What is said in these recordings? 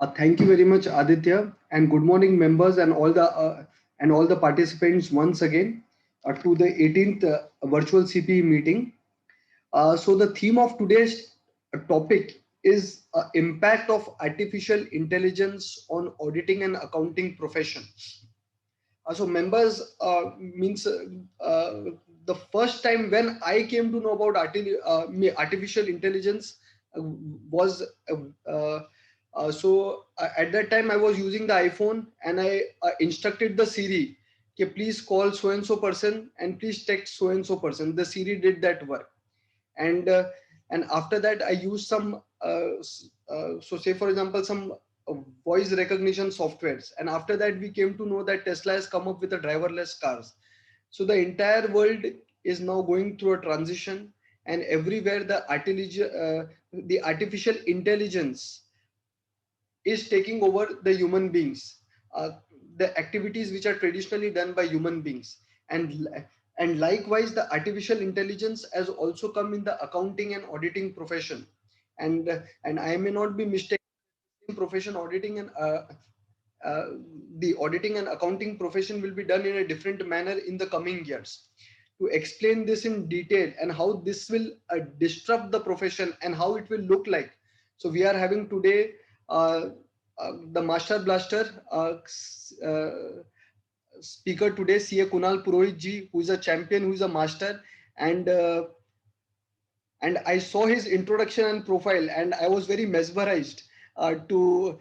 Thank you very much, Aditya, and good morning, members, and all the participants once again to the 18th virtual CPE meeting. So the theme of today's topic is impact of artificial intelligence on auditing and accounting profession. So members means the first time when I came to know about artificial intelligence was at that time I was using the iPhone and I instructed the Siri, okay, please call so and so person and please text so and so person. The Siri did that work, and uh, and after that I used some so say for example some voice recognition softwares, and after that we came to know that Tesla has come up with a driverless cars. So the entire world is now going through a transition, and everywhere the artificial intelligence is taking over the human beings, uh, the activities which are traditionally done by human beings. And likewise the artificial intelligence has also come in the accounting and auditing profession, and I may not be mistaken, profession auditing and uh, the auditing and accounting profession will be done in a different manner in the coming years. To explain this in detail and how this will disrupt the profession and how it will look like, so we are having today the master blaster speaker today, CA Kunal Purohit ji, who is a champion, who is a master, and uh, and I saw his introduction and profile, and I was very mesmerized uh, to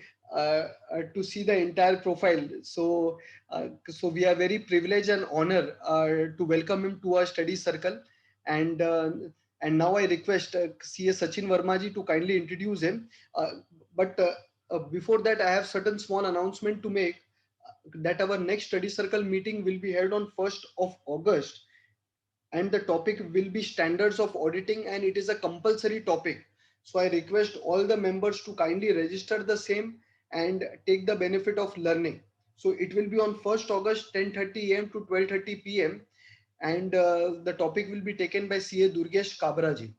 to see the entire profile. So we are very privileged and honored to welcome him to our study circle, and uh, and now I request CA Sachin Verma ji to kindly introduce him. But before that, I have certain small announcement to make. That our next study circle meeting will be held on 1st of August, and the topic will be standards of auditing, and it is a compulsory topic. So I request all the members to kindly register the same and take the benefit of learning. So it will be on 1st August 10:30 a.m. to 12:30 p.m. and the topic will be taken by CA Durgesh Kabraji.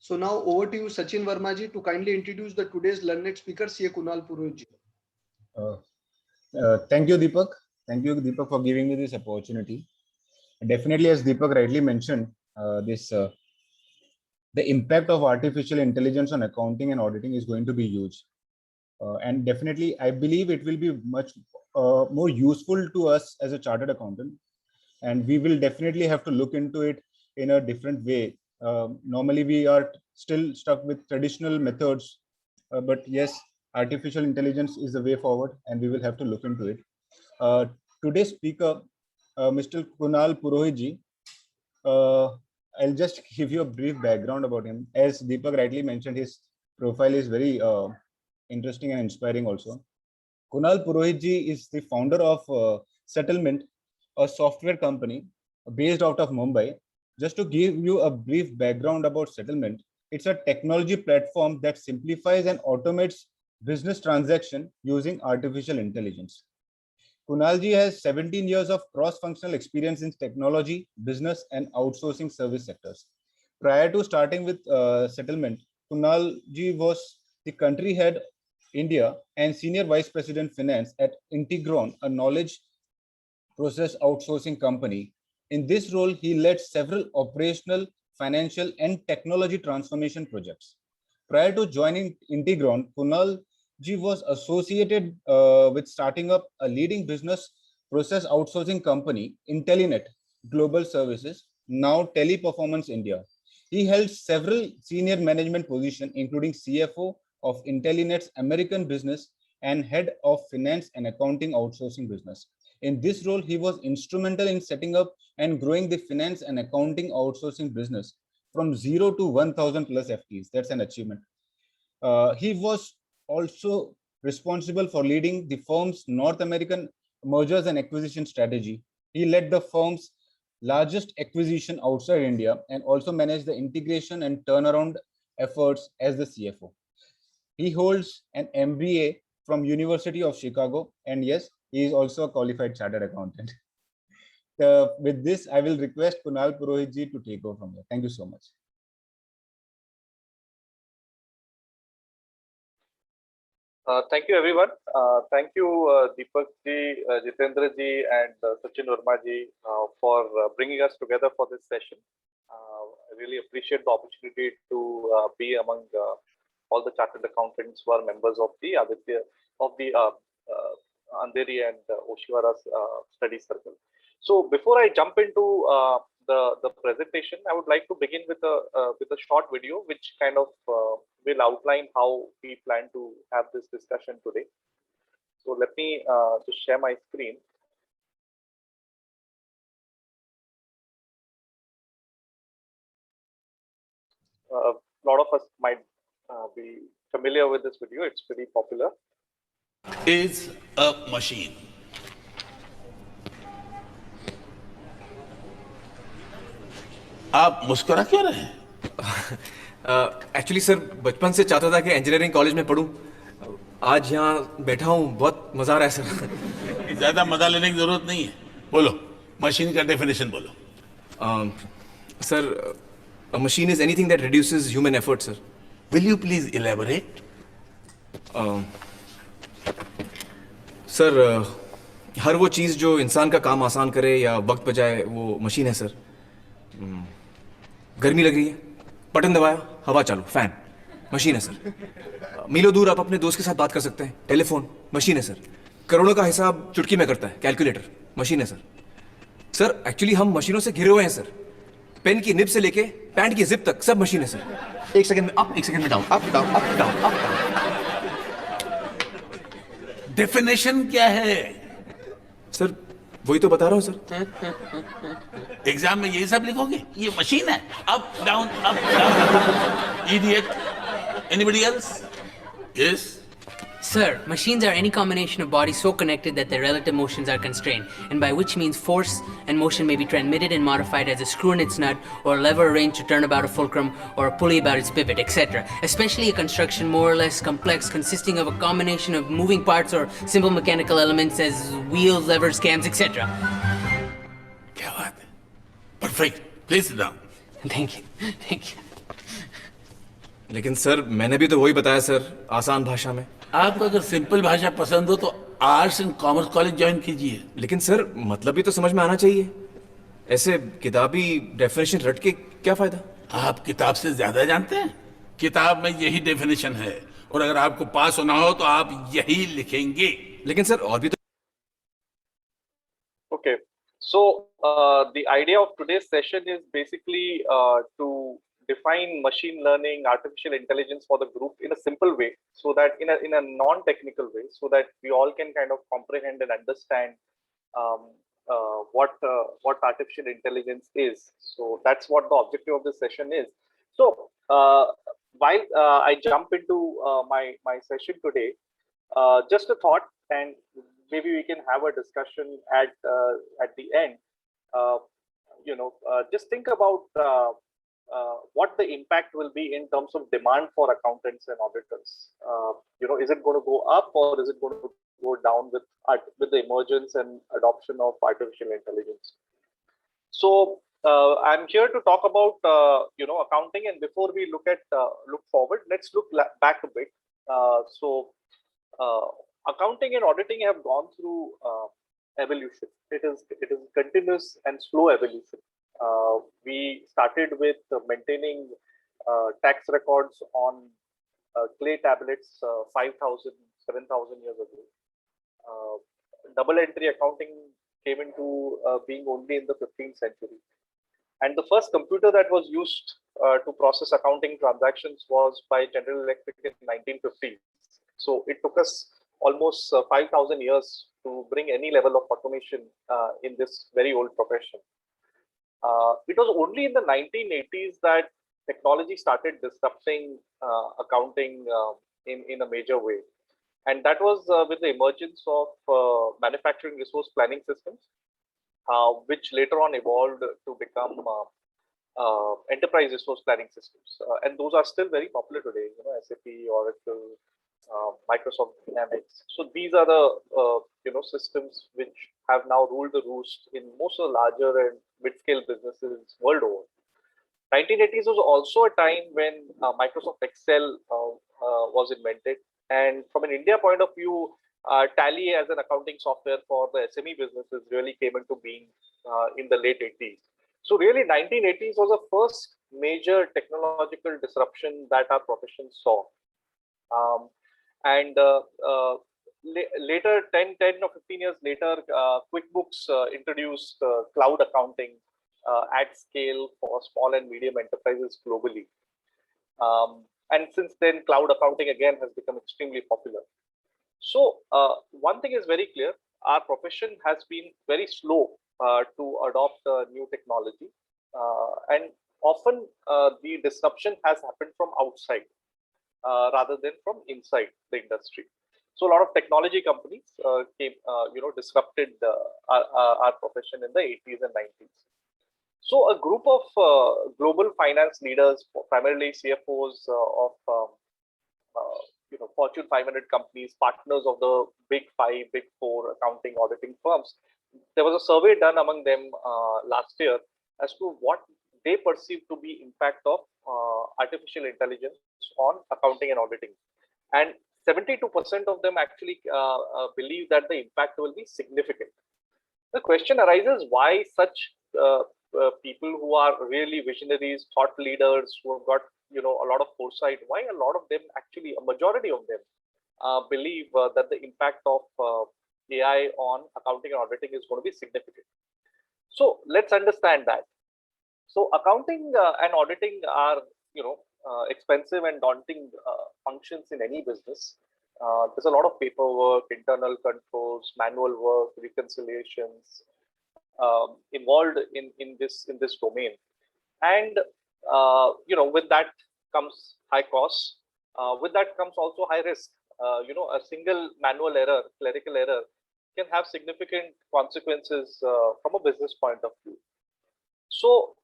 So now over to you, Sachin Vermaji, to kindly introduce the today's learned speaker, CA Kunal Purohit. Uh, Thank you, Deepak. Thank you, Deepak, for giving me this opportunity. Definitely, as Deepak rightly mentioned, this the impact of artificial intelligence on accounting and auditing is going to be huge. And definitely, I believe it will be much more useful to us as a chartered accountant. And we will definitely have to look into it in a different way. Normally, we are still stuck with traditional methods, but yes, artificial intelligence is the way forward, and we will have to look into it. Uh, Today's speaker, Mr. Kunal Purohit ji, uh, I'll just give you a brief background about him. As Deepak rightly mentioned, his profile is very interesting and inspiring also. Kunal Purohit ji is the founder of Settlement, a software company based out of Mumbai. Just to give you a brief background about Settlement, it's a technology platform that simplifies and automates business transaction using artificial intelligence. Kunalji has 17 years of cross-functional experience in technology, business, and outsourcing service sectors. Prior to starting with Settlement, Kunalji was the country head India and senior vice president finance at Integron, a knowledge process outsourcing company. In this role, he led several operational, financial, and technology transformation projects. Prior to joining Integron, Kunal Ji was associated with starting up a leading business process outsourcing company, Intellinet Global Services, now Teleperformance India. He held several senior management positions, including CFO of Intellinet's American business and head of finance and accounting outsourcing business. In this role, he was instrumental in setting up and growing the finance and accounting outsourcing business from 0 to 1,000 plus FTEs. That's an achievement. He was also responsible for leading the firm's North American mergers and acquisition strategy. He led the firm's largest acquisition outside India and also managed the integration and turnaround efforts as the CFO. He holds an MBA from University of Chicago, and yes, he is also a qualified chartered accountant. With this, I will request Kunal Purohit ji to take over from here. Thank you so much. Thank you, everyone. Thank you, Deepak ji, Jitendra ji, and Sachin Verma ji for bringing us together for this session. I really appreciate the opportunity to be among all the chartered accountants who are members of the Andheri and Oshiwara's study circle. So before I jump into the presentation, I would like to begin with a short video, which kind of will outline how we plan to have this discussion today. So let me just share my screen. A lot of us might be familiar with this video. It's pretty popular. Is a machine. आप मुस्कुरा क्यों रहे हैं? Actually sir बचपन से चाहता था कि इंजीनियरिंग कॉलेज में पढूं. आज यहाँ बैठा हूँ, बहुत मजा आ रहा है सर. ज्यादा मजा लेने की जरूरत नहीं है. बोलो, मशीन का डेफिनेशन बोलो. Sir, a machine is anything that reduces human effort, sir. Will you please elaborate? Sir, हर वो चीज़ जो इंसान का काम आसान करे या वक्त बचाए, वो मशीन है सर. गर्मी लग रही है, बटन दबाया, हवा चालू, फैन, मशीन है सर. मीलों दूर आप अपने दोस्त के साथ बात कर सकते हैं, टेलीफोन, मशीन है सर. करोड़ों का हिसाब चुटकी में करता है, कैलकुलेटर, मशीन है सर. सर, एक्चुअली हम मशीनों से घिरे हुए हैं सर. पेन की निब से लेके पैंट की जिप तक सब मशीन है सर. एक सेकंड में अप, एक सेकंड में down, up down, up down, up down. Definition क्या है? सर, वही तो बता रहा हूँ सर. एग्जाम में ये सब लिखोगे? ये मशीन है. Up down, up down. Idiot. Anybody else? Yes. Sir, machines are any combination of bodies so connected that their relative motions are constrained, and by which means force and motion may be transmitted and modified as a screw in its nut, or a lever arranged to turn about a fulcrum, or a pulley about its pivot, etc. Especially a construction more or less complex, consisting of a combination of moving parts or simple mechanical elements as wheels, levers, cams, etc. क्या बात है? Perfect. Please sit down. Thank you. Thank you. लेकिन sir, मैंने भी तो वही बताया sir, आसान भाषा में. आपको अगर सिंपल भाषा पसंद हो तो arts and commerce college join कीजिए. लेकिन सर, मतलब भी तो समझ में आना चाहिए. ऐसे किताबी डेफिनेशन रट के क्या फायदा? आप किताब से ज्यादा जानते हैं. किताब में यही डेफिनेशन है, और अगर आपको पास होना हो तो आप यही लिखेंगे. लेकिन सर, और भी तो. Okay, so the idea of today's session is basically to define machine learning, artificial intelligence for the group in a simple way, so that in a non-technical way, so that we all can kind of comprehend and understand what artificial intelligence is. So that's what the objective of this session is. So while I jump into my session today, just a thought, and maybe we can have a discussion at the end. Just think about what the impact will be in terms of demand for accountants and auditors. Is it going to go up, or is it going to go down with the emergence and adoption of artificial intelligence? So I'm here to talk about accounting, and before we look forward, let's look back a bit. Accounting and auditing have gone through evolution. It is continuous and slow evolution. We started with maintaining tax records on clay tablets 5,000, 7,000 years ago. Double entry accounting came into being only in the 15th century. And the first computer that was used to process accounting transactions was by General Electric in 1950. So it took us almost 5,000 years to bring any level of automation in this very old profession. It was only in the 1980s that technology started disrupting accounting in a major way. And that was with the emergence of manufacturing resource planning systems, which later on evolved to become enterprise resource planning systems. And those are still very popular today, SAP, Oracle, Microsoft Dynamics. So these are the systems which have now ruled the roost in most of the larger and mid-scale businesses world over. 1980s was also a time when Microsoft Excel was invented, And from an India point of view, Tally as an accounting software for the SME businesses really came into being in the late 80s. So really 1980s was the first major technological disruption that our profession saw. And later, 10 or 15 years later, QuickBooks introduced cloud accounting at scale for small and medium enterprises globally. And since then, cloud accounting again has become extremely popular. So one thing is very clear, our profession has been very slow to adopt new technology. And often the disruption has happened from outside rather than from inside the industry. So a lot of technology companies came, disrupted our profession in the 80s and 90s. So a group of global finance leaders, primarily CFOs of Fortune 500 companies, partners of the big 5, big 4 accounting auditing firms, there was a survey done among them last year as to what they perceive to be impact of artificial intelligence on accounting and auditing. And 72% of them actually believe that the impact will be significant. The question arises, why such people who are really visionaries, thought leaders, who have got a lot of foresight, why a lot of them, actually a majority of them, believe that the impact of AI on accounting and auditing is going to be significant. So let's understand that. So accounting and auditing are expensive and daunting functions in any business. There's a lot of paperwork, internal controls, manual work, reconciliations involved in this domain, and with that comes high costs. With that comes also high risk. A single manual error, clerical error, can have significant consequences from a business point of view. So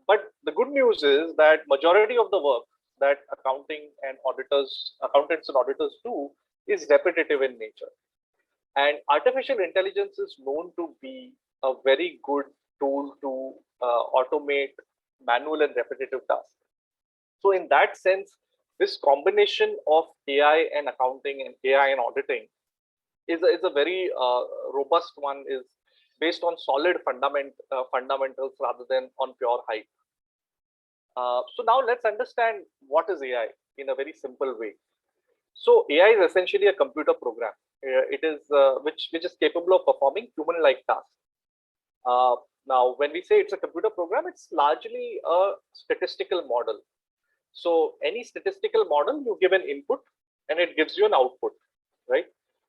but the good news is that majority of the work that accountants and auditors do is repetitive in nature. And artificial intelligence is known to be a very good tool to automate manual and repetitive tasks. So in that sense, this combination of AI and accounting and AI and auditing is a very robust one, is based on solid fundamentals rather than on pure hype. So now let's understand what is AI in a very simple way. So AI is essentially a computer program. It is which is capable of performing human-like tasks. Now, when we say it's a computer program, it's largely a statistical model. So any statistical model, you give an input and it gives you an output, right?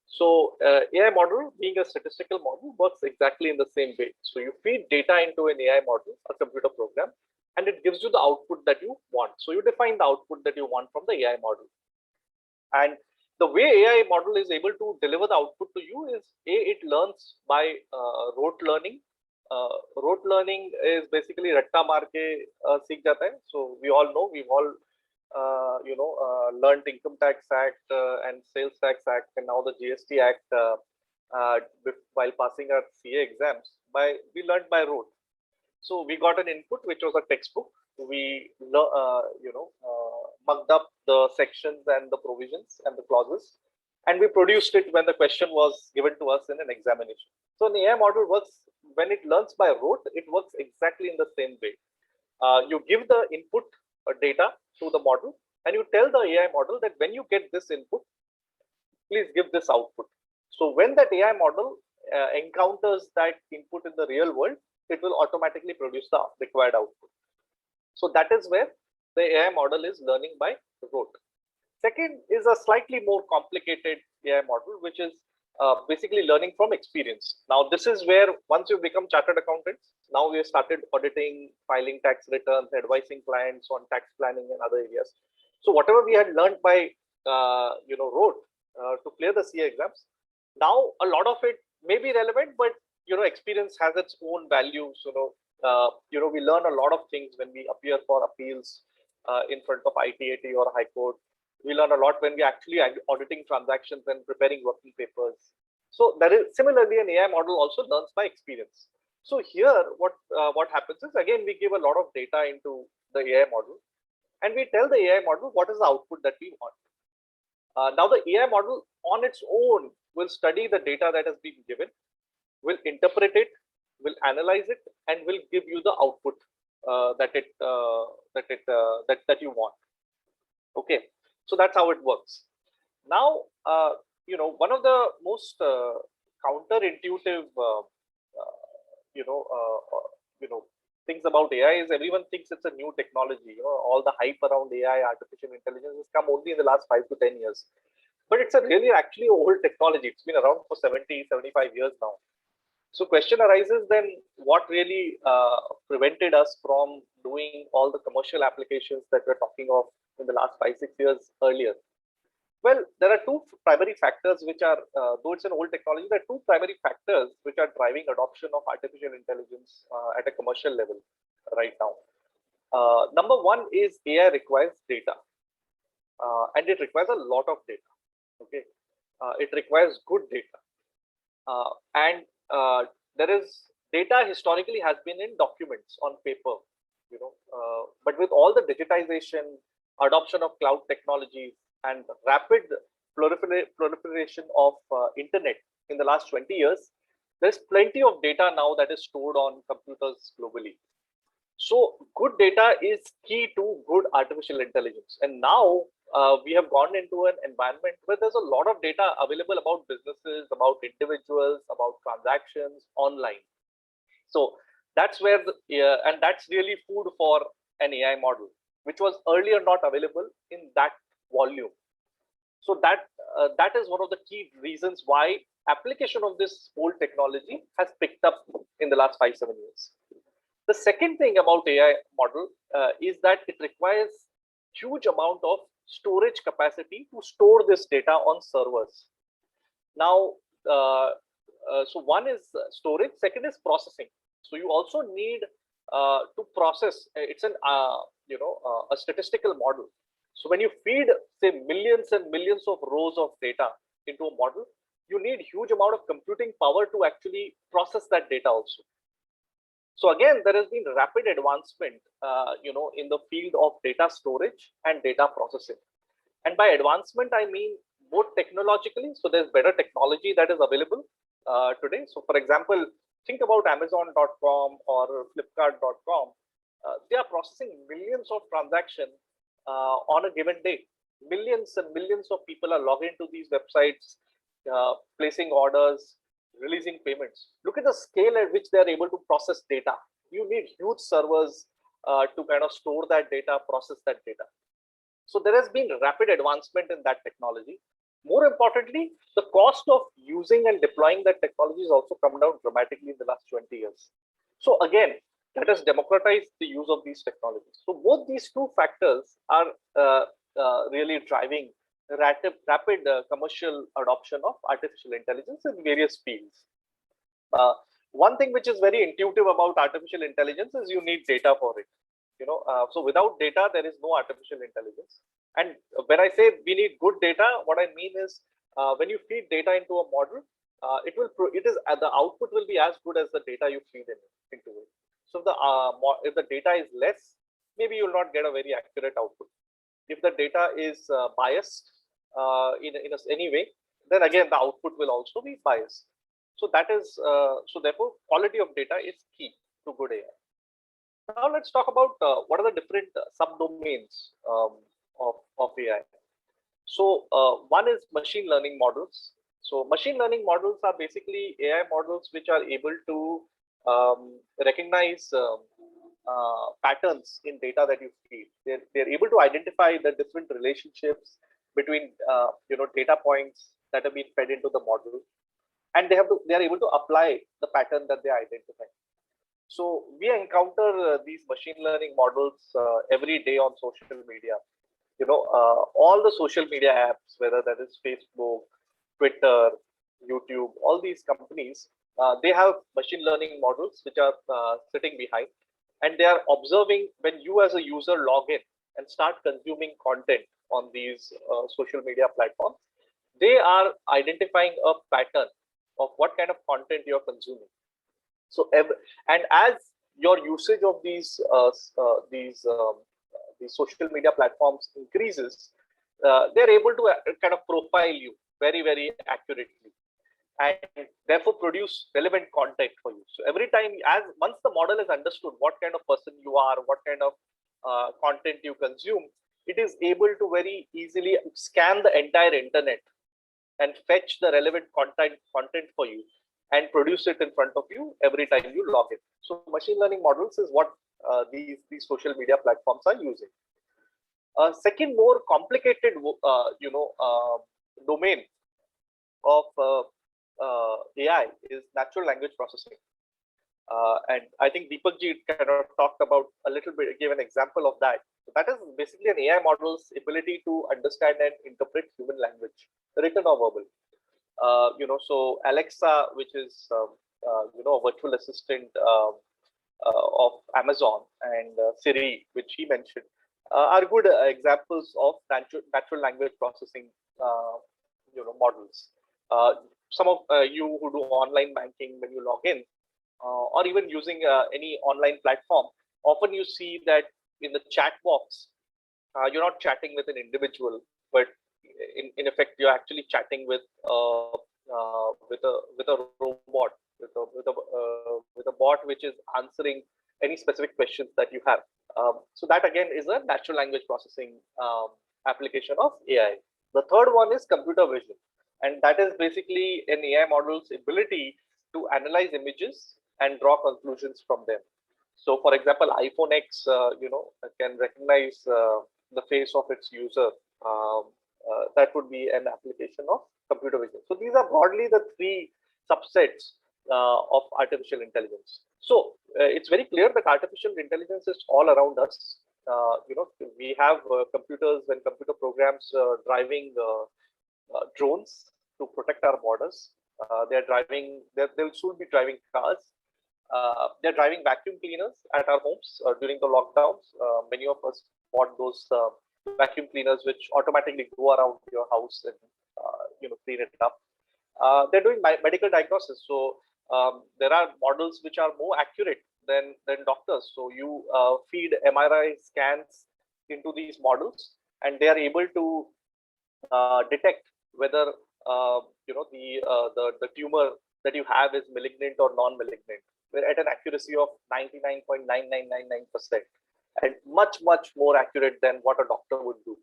So AI model, being a statistical model, works exactly in the same way. So you feed data into an AI model, a computer program, and it gives you the output that you want. So you define the output that you want from the AI model. And the way AI model is able to deliver the output to you is, it learns by rote learning. Rote learning is basically ratta maar ke seekh jata hai. So we all know, we've all learned Income Tax Act and Sales Tax Act, and now the GST Act while passing our CA exams. We learned by rote. So we got an input which was a textbook. We mugged up the sections and the provisions and the clauses, and we produced it when the question was given to us in an examination. So an AI model works, when it learns by rote, it works exactly in the same way. You give the input data to the model, and you tell the AI model that when you get this input, please give this output. So when that AI model encounters that input in the real world, it will automatically produce the required output. So that is where the AI model is learning by rote. Second is a slightly more complicated AI model, which is basically learning from experience. Now, this is where once you become chartered accountants, now we have started auditing, filing tax returns, advising clients on tax planning and other areas. So whatever we had learned by rote to clear the CA exams, now a lot of it may be relevant, but experience has its own values. We learn a lot of things when we appear for appeals in front of ITAT or High Court. We learn a lot when we actually auditing transactions and preparing working papers. So that is similarly, an AI model also learns by experience. So here, what happens is, again, we give a lot of data into the AI model, and we tell the AI model what is the output that we want. Now the AI model on its own will study the data that has been given, will interpret it, will analyze it, and will give you the output that you want. Okay, so that's how it works. Now, one of the most counterintuitive, you know, uh, uh, you know, things about AI is everyone thinks it's a new technology. All the hype around AI, artificial intelligence, has come only in the last 5 to 10 years. But it's a really actually old technology. It's been around for 70, 75 years now. So question arises then, what really prevented us from doing all the commercial applications that we're talking of in the last 5, 6 years earlier? Well, there are two primary factors which are, though it's an old technology, there are two primary factors which are driving adoption of artificial intelligence at a commercial level right now. Number one is AI requires data, and it requires a lot of data. Okay, it requires good data, and there is data historically has been in documents on paper, but with all the digitization, adoption of cloud technologies, and rapid proliferation of internet in the last 20 years, there's plenty of data now that is stored on computers globally. So good data is key to good artificial intelligence. And now we have gone into an environment where there's a lot of data available about businesses, about individuals, about transactions online. So that's where, and that's really food for an AI model, which was earlier not available in that volume. So that is one of the key reasons why application of this old technology has picked up in the last 5-7 years. The second thing about AI model is that it requires huge amount of storage capacity to store this data on servers. Now, so one is storage, second is processing. So you also need to process. It's an a statistical model. So when you feed, say, millions and millions of rows of data into a model, you need huge amount of computing power to actually process that data also. So again, there has been rapid advancement, in the field of data storage and data processing. And by advancement, I mean both technologically. So there's better technology that is available today. So for example, think about Amazon.com or Flipkart.com. They are processing millions of transactions on a given day. Millions and millions of people are logging into these websites, placing orders, releasing payments. Look at the scale at which they are able to process data. You need huge servers to kind of store that data, process that data. So there has been rapid advancement in that technology. More importantly, the cost of using and deploying that technology has also come down dramatically in the last 20 years. So again, that has democratized the use of these technologies. So both these two factors are really driving rapid commercial adoption of artificial intelligence in various fields. One thing which is very intuitive about artificial intelligence is you need data for it. So without data, there is no artificial intelligence. And when I say we need good data, what I mean is when you feed data into a model, the output will be as good as the data you feed into it. So if the data is less, maybe you will not get a very accurate output. If the data is biased in any way, then again the output will also be biased. So that is so therefore quality of data is key to good AI. Now let's talk about what are the different subdomains of AI. So one is machine learning models. So machine learning models are basically AI models which are able to recognize patterns in data that you feed. They're able to identify the different relationships between data points that have been fed into the model, and they are able to apply the pattern that they identify. So we encounter these machine learning models every day on social media. All the social media apps, whether that is Facebook, Twitter, YouTube, all these companies, they have machine learning models which are sitting behind, and they are observing when you as a user log in and start consuming content on these social media platforms. They are identifying a pattern of what kind of content you're consuming. So, and as your usage of these social media platforms increases, they're able to kind of profile you very, very accurately, and therefore produce relevant content for you. So every time, as once the model has understood what kind of person you are, what kind of content you consume, it is able to very easily scan the entire internet and fetch the relevant content for you and produce it in front of you every time you log in. So machine learning models is what these social media platforms are using. Second, more complicated, domain of AI is natural language processing. And I think Deepak ji kind of talked about a little bit, gave an example of that. So that is basically an AI model's ability to understand and interpret human language, written or verbal. So Alexa, which is a virtual assistant of Amazon, and Siri, which he mentioned, are good examples of natural language processing, models. Some of you who do online banking, when you log in, or even using any online platform, often you see that in the chat box, you're not chatting with an individual, but in effect, you're actually chatting with a robot, with a bot which is answering any specific questions that you have. So that again is a natural language processing application of AI. The third one is computer vision, and that is basically an AI model's ability to analyze images and draw conclusions from them. So, for example, iPhone X, can recognize the face of its user. That would be an application of computer vision. So these are broadly the three subsets of artificial intelligence. So it's very clear that artificial intelligence is all around us. We have computers and computer programs driving drones to protect our borders. They'll soon be driving cars. They're driving vacuum cleaners at our homes during the lockdowns. Many of us bought those vacuum cleaners which automatically go around your house and clean it up. They're doing medical diagnosis. So there are models which are more accurate than doctors. So you feed MRI scans into these models, and they are able to detect whether the tumor that you have is malignant or non-malignant. We're at an accuracy of 99.9999%, and much more accurate than what a doctor would do.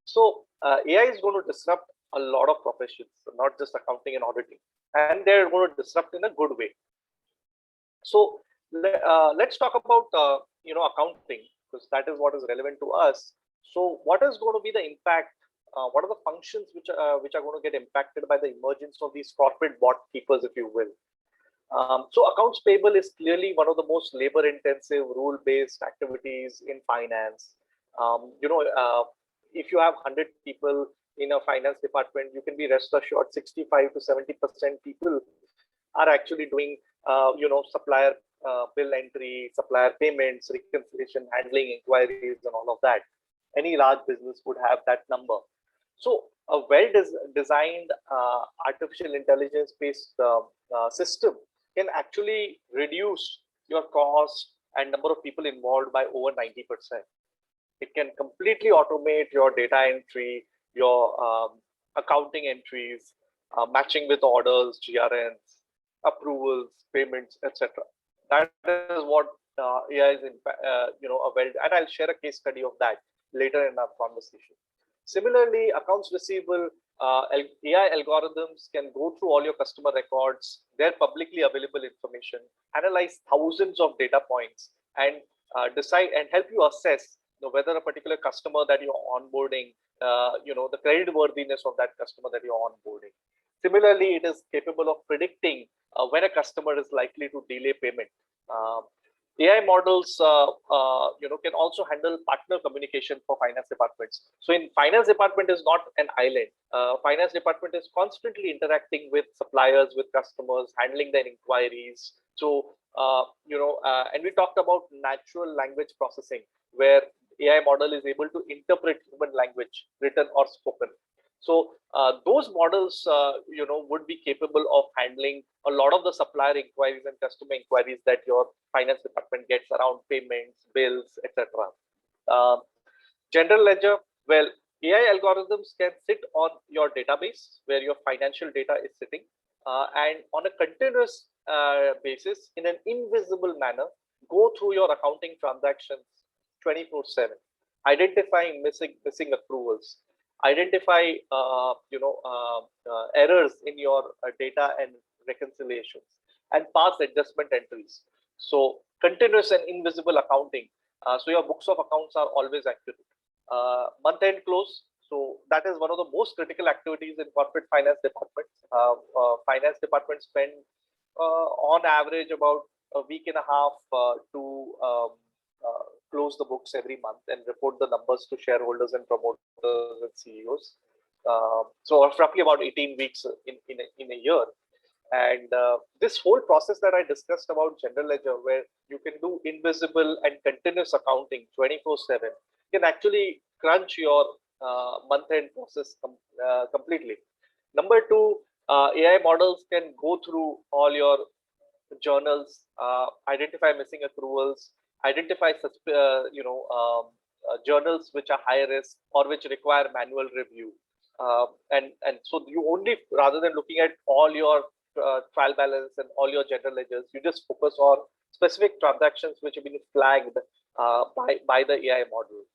So AI is going to disrupt a lot of professions, not just accounting and auditing, and they're going to disrupt in a good way. So let's talk about accounting, because that is what is relevant to us. So what is going to be the impact? What are the functions which are going to get impacted by the emergence of these corporate bot keepers, if you will? So accounts payable is clearly one of the most labor-intensive, rule-based activities in finance. If you have 100 people in a finance department, you can be rest assured 65 to 70% people are actually doing, supplier bill entry, supplier payments, reconciliation, handling inquiries, and all of that. Any large business would have that number. So a well-designed artificial intelligence-based system can actually reduce your cost and number of people involved by over 90%. It can completely automate your data entry, your accounting entries, matching with orders, GRNs, approvals, payments, etc. That is what AI is, and I'll share a case study of that later in our conversation. Similarly, accounts receivable, AI algorithms can go through all your customer records, their publicly available information, analyze thousands of data points, and decide and help you assess whether a particular customer that you're onboarding, the credit worthiness of that customer that you're onboarding. Similarly, it is capable of predicting when a customer is likely to delay payment. AI models, can also handle partner communication for finance departments. So in finance department is not an island. Finance department is constantly interacting with suppliers, with customers, handling their inquiries. So, and we talked about natural language processing, where AI model is able to interpret human language, written or spoken. So those models, would be capable of handling a lot of the supplier inquiries and customer inquiries that your finance department gets around payments, bills, etc. General ledger, well, AI algorithms can sit on your database where your financial data is sitting, and on a continuous basis, in an invisible manner, go through your accounting transactions 24/7, identifying missing approvals, identify errors in your data and reconciliations, and pass adjustment entries. So continuous and invisible accounting. So your books of accounts are always accurate. Month-end close. So that is one of the most critical activities in corporate finance departments. Finance departments spend on average about a week and a half to close the books every month and report the numbers to shareholders and promoters and CEOs. So roughly about 18 weeks in a year. And this whole process that I discussed about general ledger, where you can do invisible and continuous accounting 24/7, can actually crunch your month-end process completely. Number two, AI models can go through all your journals, identify missing accruals, identify journals which are high risk or which require manual review. And so you only, rather than looking at all your trial balance and all your general ledgers, you just focus on specific transactions which have been flagged by the AI model.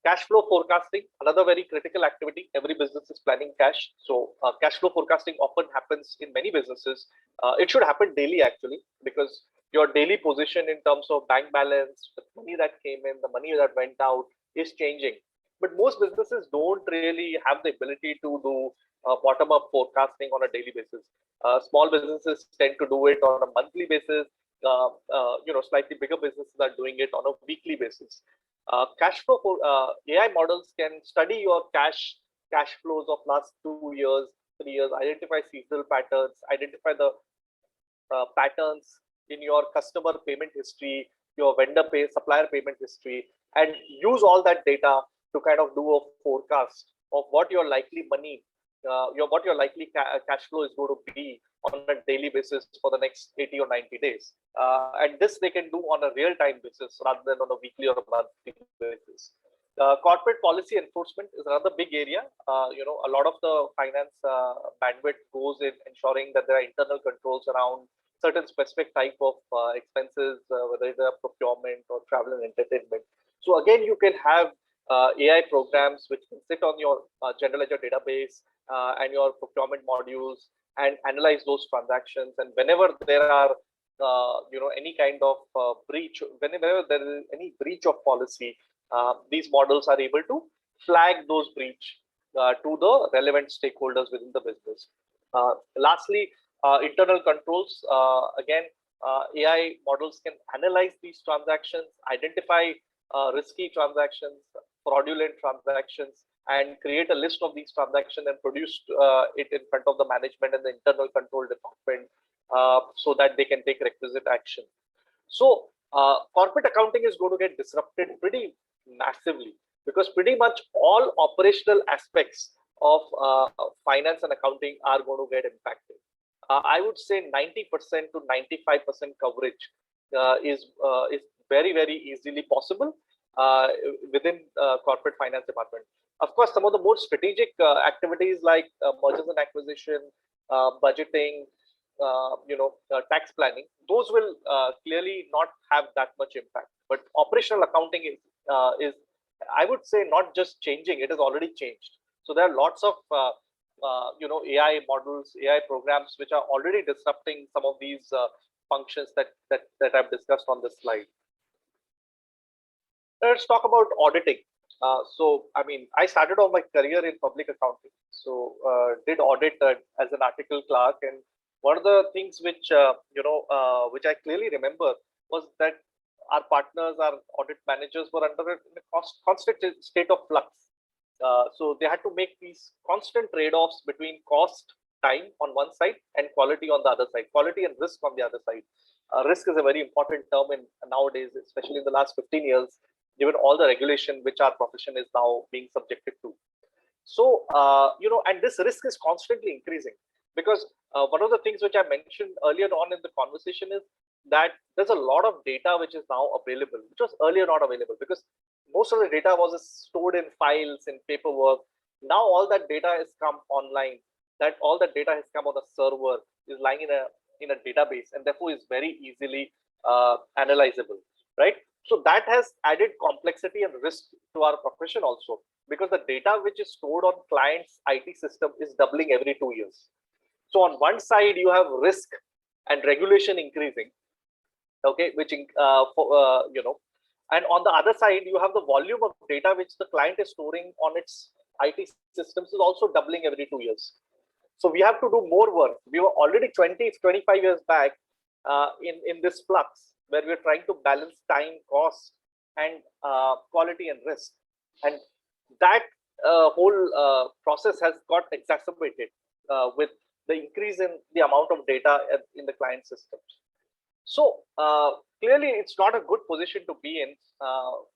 Cash flow forecasting, another very critical activity. Every business is planning cash. So cash flow forecasting often happens in many businesses. It should happen daily actually, because your daily position in terms of bank balance, the money that came in, the money that went out is changing. But most businesses don't really have the ability to do bottom-up forecasting on a daily basis. Small businesses tend to do it on a monthly basis. Slightly bigger businesses are doing it on a weekly basis. Cash flow for AI models can study your cash flows of last 2 years, 3 years, identify seasonal patterns, identify the patterns in your customer payment history, your supplier payment history, and use all that data to kind of do a forecast of what your likely money, what your likely cash flow is going to be on a daily basis for the next 80 or 90 days. And this they can do on a real-time basis rather than on a weekly or a monthly basis. Corporate policy enforcement is another big area. A lot of the finance bandwidth goes in ensuring that there are internal controls around certain specific type of expenses, whether it's procurement or travel and entertainment. So again, you can have AI programs which can sit on your general ledger database and your procurement modules and analyze those transactions. And whenever there are any kind of breach, whenever there is any breach of policy, these models are able to flag those breach to the relevant stakeholders within the business. Lastly, internal controls. Again, AI models can analyze these transactions, identify risky transactions, fraudulent transactions, and create a list of these transactions and produce it in front of the management and the internal control department so that they can take requisite action. So corporate accounting is going to get disrupted pretty massively, because pretty much all operational aspects of finance and accounting are going to get impacted. I would say 90% to 95% coverage is very, very easily possible within corporate finance department. Of course, some of the more strategic activities like mergers and acquisition, budgeting, tax planning, those will clearly not have that much impact. But operational accounting is, I would say, not just changing; it has already changed. So there are lots of AI models, AI programs which are already disrupting some of these functions that I've discussed on this slide. Let's talk about auditing. I started off my career in public accounting. So did audit as an article clerk, and one of the things which which I clearly remember was that our partners, our audit managers, were under a constant state of flux. So they had to make these constant trade-offs between cost, time on one side, and quality on the other side, quality and risk on the other side. Risk is a very important term nowadays, especially in the last 15 years, given all the regulation which our profession is now being subjected to. So, and this risk is constantly increasing, because one of the things which I mentioned earlier on in the conversation is that there's a lot of data which is now available, which was earlier not available, because most of the data was stored in files, in paperwork. Now all that data has come online. That all that data has come on the server, is lying in a database, and therefore is very easily analyzable, right? So that has added complexity and risk to our profession also, because the data which is stored on clients' IT system is doubling every 2 years. So on one side you have risk and regulation increasing, okay, which you know, and on the other side you have the volume of data which the client is storing on its IT systems is also doubling every 2 years. So we have to do more work. We were already 20-25 years back in this flux where we're trying to balance time, cost, and quality and risk, and that whole process has got exacerbated with the increase in the amount of data in the client systems. So clearly, it's not a good position to be in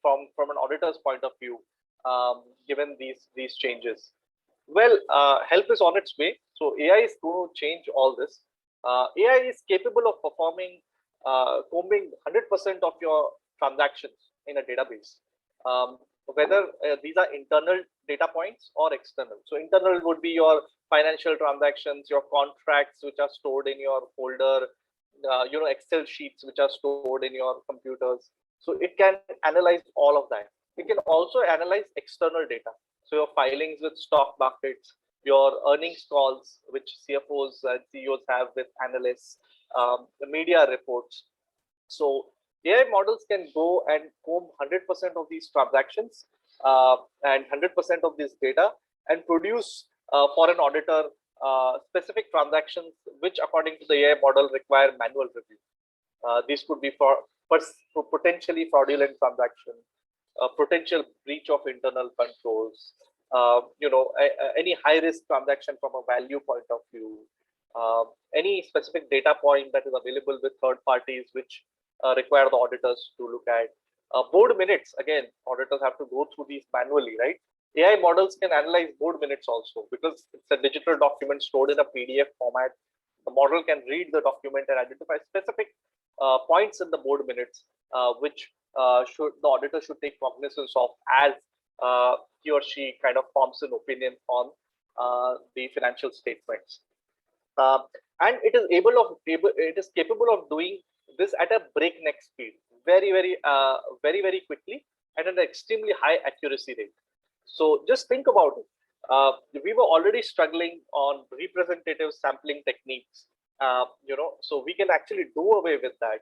from an auditor's point of view, given these changes. Well, help is on its way. So AI is going to change all this. AI is capable of performing combing 100% of your transactions in a database, whether these are internal data points or external. So internal would be your financial transactions, your contracts which are stored in your folder, you know, Excel sheets which are stored in your computers. So it can analyze all of that. It can also analyze external data. So your filings with stock markets, your earnings calls, which CFOs and CEOs have with analysts, the media reports. So AI models can go and comb 100% of these transactions and 100% of this data and produce for an auditor specific transactions which, according to the AI model, require manual review. These could be for potentially fraudulent transaction, potential breach of internal controls, you know, any high risk transaction from a value point of view, any specific data point that is available with third parties which require the auditors to look at. Board minutes, again, auditors have to go through these manually, right? AI models can analyze board minutes also, because it's a digital document stored in a PDF format. The model can read the document and identify specific points in the board minutes, which the auditor should take cognizance of as he or she kind of forms an opinion on the financial statements. And it is capable of doing this at a breakneck speed, very quickly, and at an extremely high accuracy rate. So just think about it. We were already struggling on representative sampling techniques, you know, so we can actually do away with that.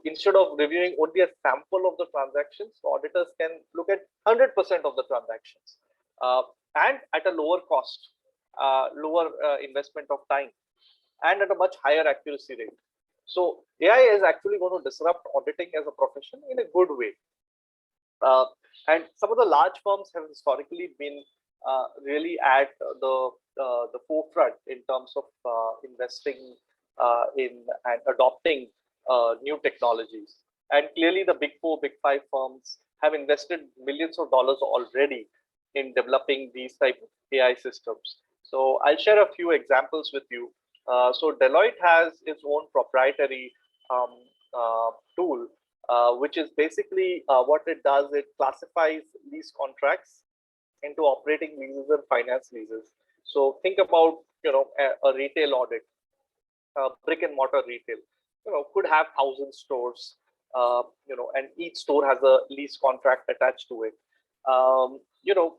Instead of reviewing only a sample of the transactions, auditors can look at 100% of the transactions, and at a lower cost, lower investment of time, and at a much higher accuracy rate. So AI is actually going to disrupt auditing as a profession in a good way. And some of the large firms have historically been really at the forefront in terms of investing in and adopting new technologies. And clearly the big four, big five firms have invested millions of dollars already in developing these type of AI systems. So I'll share a few examples with you. So Deloitte has its own proprietary tool, which is basically what it does. It classifies lease contracts into operating leases and finance leases. So think about, you know, a retail audit, brick and mortar retail, you know, could have 1,000 stores, you know, and each store has a lease contract attached to it. You know,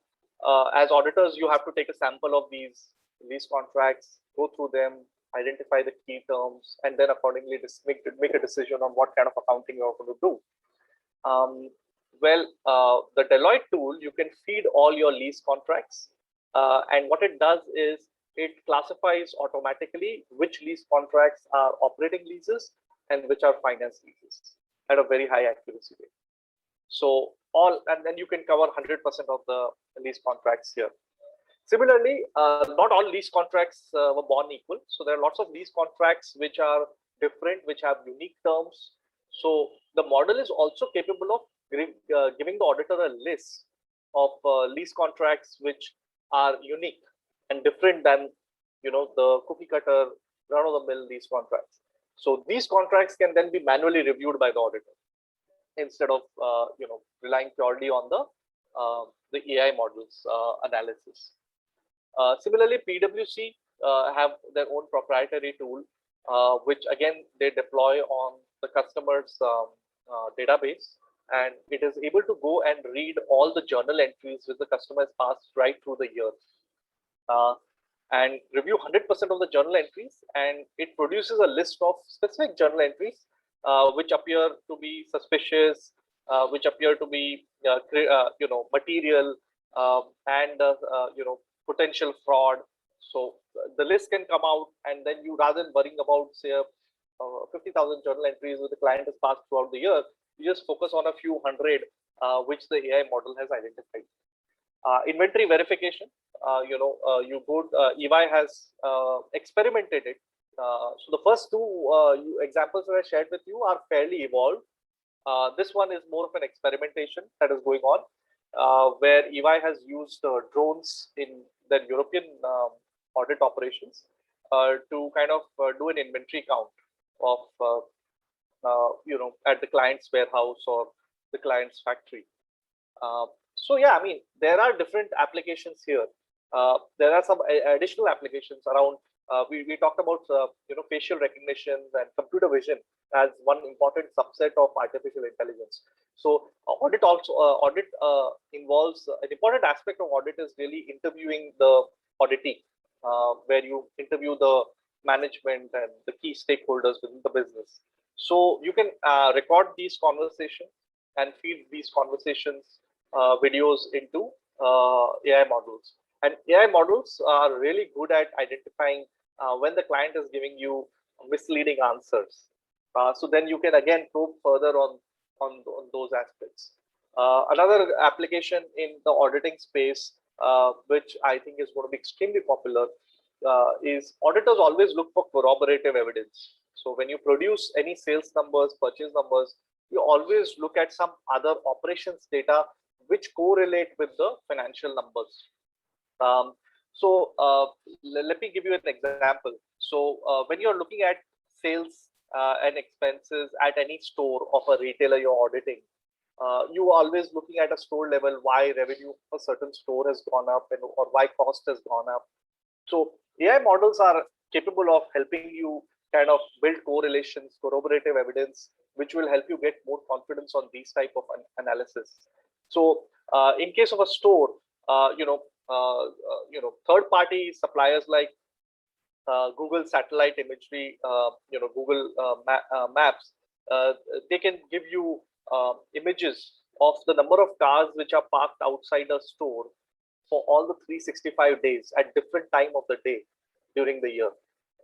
as auditors, you have to take a sample of these lease contracts, go through them, identify the key terms, and then accordingly make a decision on what kind of accounting you're going to do. The Deloitte tool, you can feed all your lease contracts, and what it does is it classifies automatically which lease contracts are operating leases and which are finance leases at a very high accuracy rate. So and then you can cover 100% of the lease contracts here. Similarly, not all lease contracts were born equal. So there are lots of lease contracts which are different, which have unique terms. So the model is also capable of giving the auditor a list of lease contracts which are unique and different than, you know, the cookie cutter run of the mill lease contracts. So these contracts can then be manually reviewed by the auditor. instead of relying purely on the AI models analysis. Similarly, PwC have their own proprietary tool, which again they deploy on the customer's database, and it is able to go and read all the journal entries which the customer has passed right through the year, and review 100% of the journal entries, and it produces a list of specific journal entries which appear to be suspicious, which appear to be material, and potential fraud. So the list can come out, and then you, rather than worrying about say 50,000 journal entries which the client has passed throughout the year, you just focus on a few hundred which the AI model has identified. Inventory verification, you go, EY has experimented it. So the first two examples that I shared with you are fairly evolved. This one is more of an experimentation that is going on, where EY has used drones in their European audit operations to kind of do an inventory count of at the client's warehouse or the client's factory. So yeah, I mean, there are different applications here. There are some additional applications around. We talked about facial recognition and computer vision as one important subset of artificial intelligence. So audit involves an important aspect of audit is really interviewing the auditee, where you interview the management and the key stakeholders within the business. So you can record these conversations and feed these conversations videos into AI models. And AI models are really good at identifying when the client is giving you misleading answers. So then you can again probe further on those aspects. Another application in the auditing space, which I think is going to be extremely popular, is auditors always look for corroborative evidence. So when you produce any sales numbers, purchase numbers, you always look at some other operations data which correlate with the financial numbers. Let me give you an example. So when you're looking at sales and expenses at any store of a retailer you're auditing, you are always looking at a store level why revenue for a certain store has gone up or why cost has gone up. So AI models are capable of helping you kind of build correlations, corroborative evidence, which will help you get more confidence on these type of analysis. So in case of a store, third-party suppliers like Google satellite imagery, Google Maps, they can give you images of the number of cars which are parked outside a store for all the 365 days at different time of the day during the year.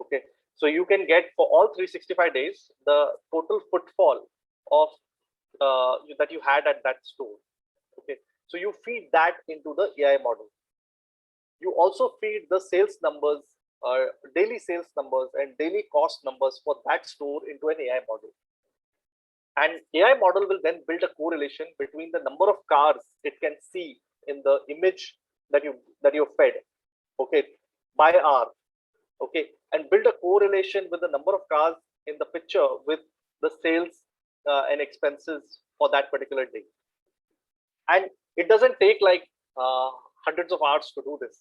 Okay, so you can get for all 365 days the total footfall of that you had at that store. Okay, so you feed that into the AI model. You also feed the sales numbers, daily sales numbers and daily cost numbers for that store into an AI model. And AI model will then build a correlation between the number of cars it can see in the image that you fed, okay, by hour, okay, and build a correlation with the number of cars in the picture with the sales and expenses for that particular day. And it doesn't take like hundreds of hours to do this.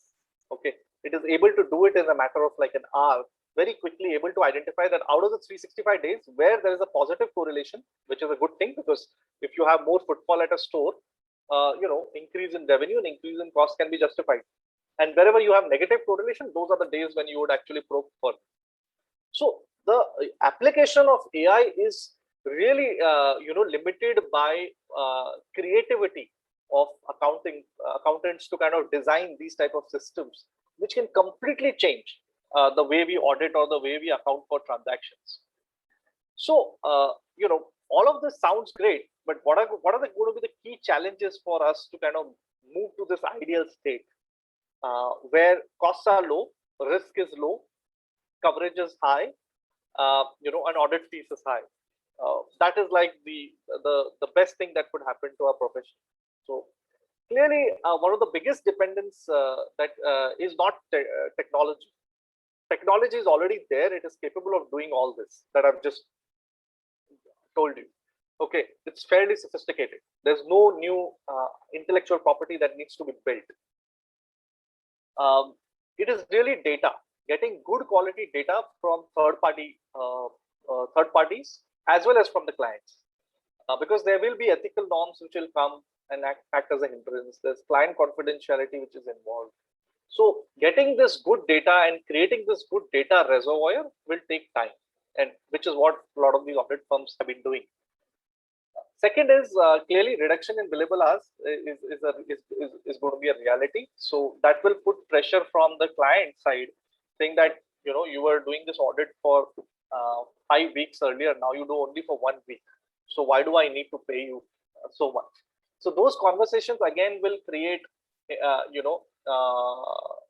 Okay, it is able to do it in a matter of like an hour, very quickly able to identify that out of the 365 days where there is a positive correlation, which is a good thing, because if you have more footfall at a store, increase in revenue and increase in cost can be justified. And wherever you have negative correlation, those are the days when you would actually probe for. So the application of AI is really limited by creativity of accountants to kind of design these type of systems, which can completely change the way we audit or the way we account for transactions. So all of this sounds great, but what are going to be the key challenges for us to kind of move to this ideal state where costs are low, risk is low, coverage is high, and audit fees is high. That is like the best thing that could happen to our profession. So clearly, one of the biggest dependence that is not technology. Technology is already there; it is capable of doing all this that I've just told you. Okay, it's fairly sophisticated. There's no new intellectual property that needs to be built. It is really data, getting good quality data from third parties as well as from the clients, because there will be ethical norms which will come and act as a hindrance. There's client confidentiality which is involved. So getting this good data and creating this good data reservoir will take time, and which is what a lot of these audit firms have been doing. Second is clearly reduction in billable hours is going to be a reality. So that will put pressure from the client side, saying that you were doing this audit for 5 weeks earlier. Now you do only for 1 week. So why do I need to pay you so much? So those conversations again will create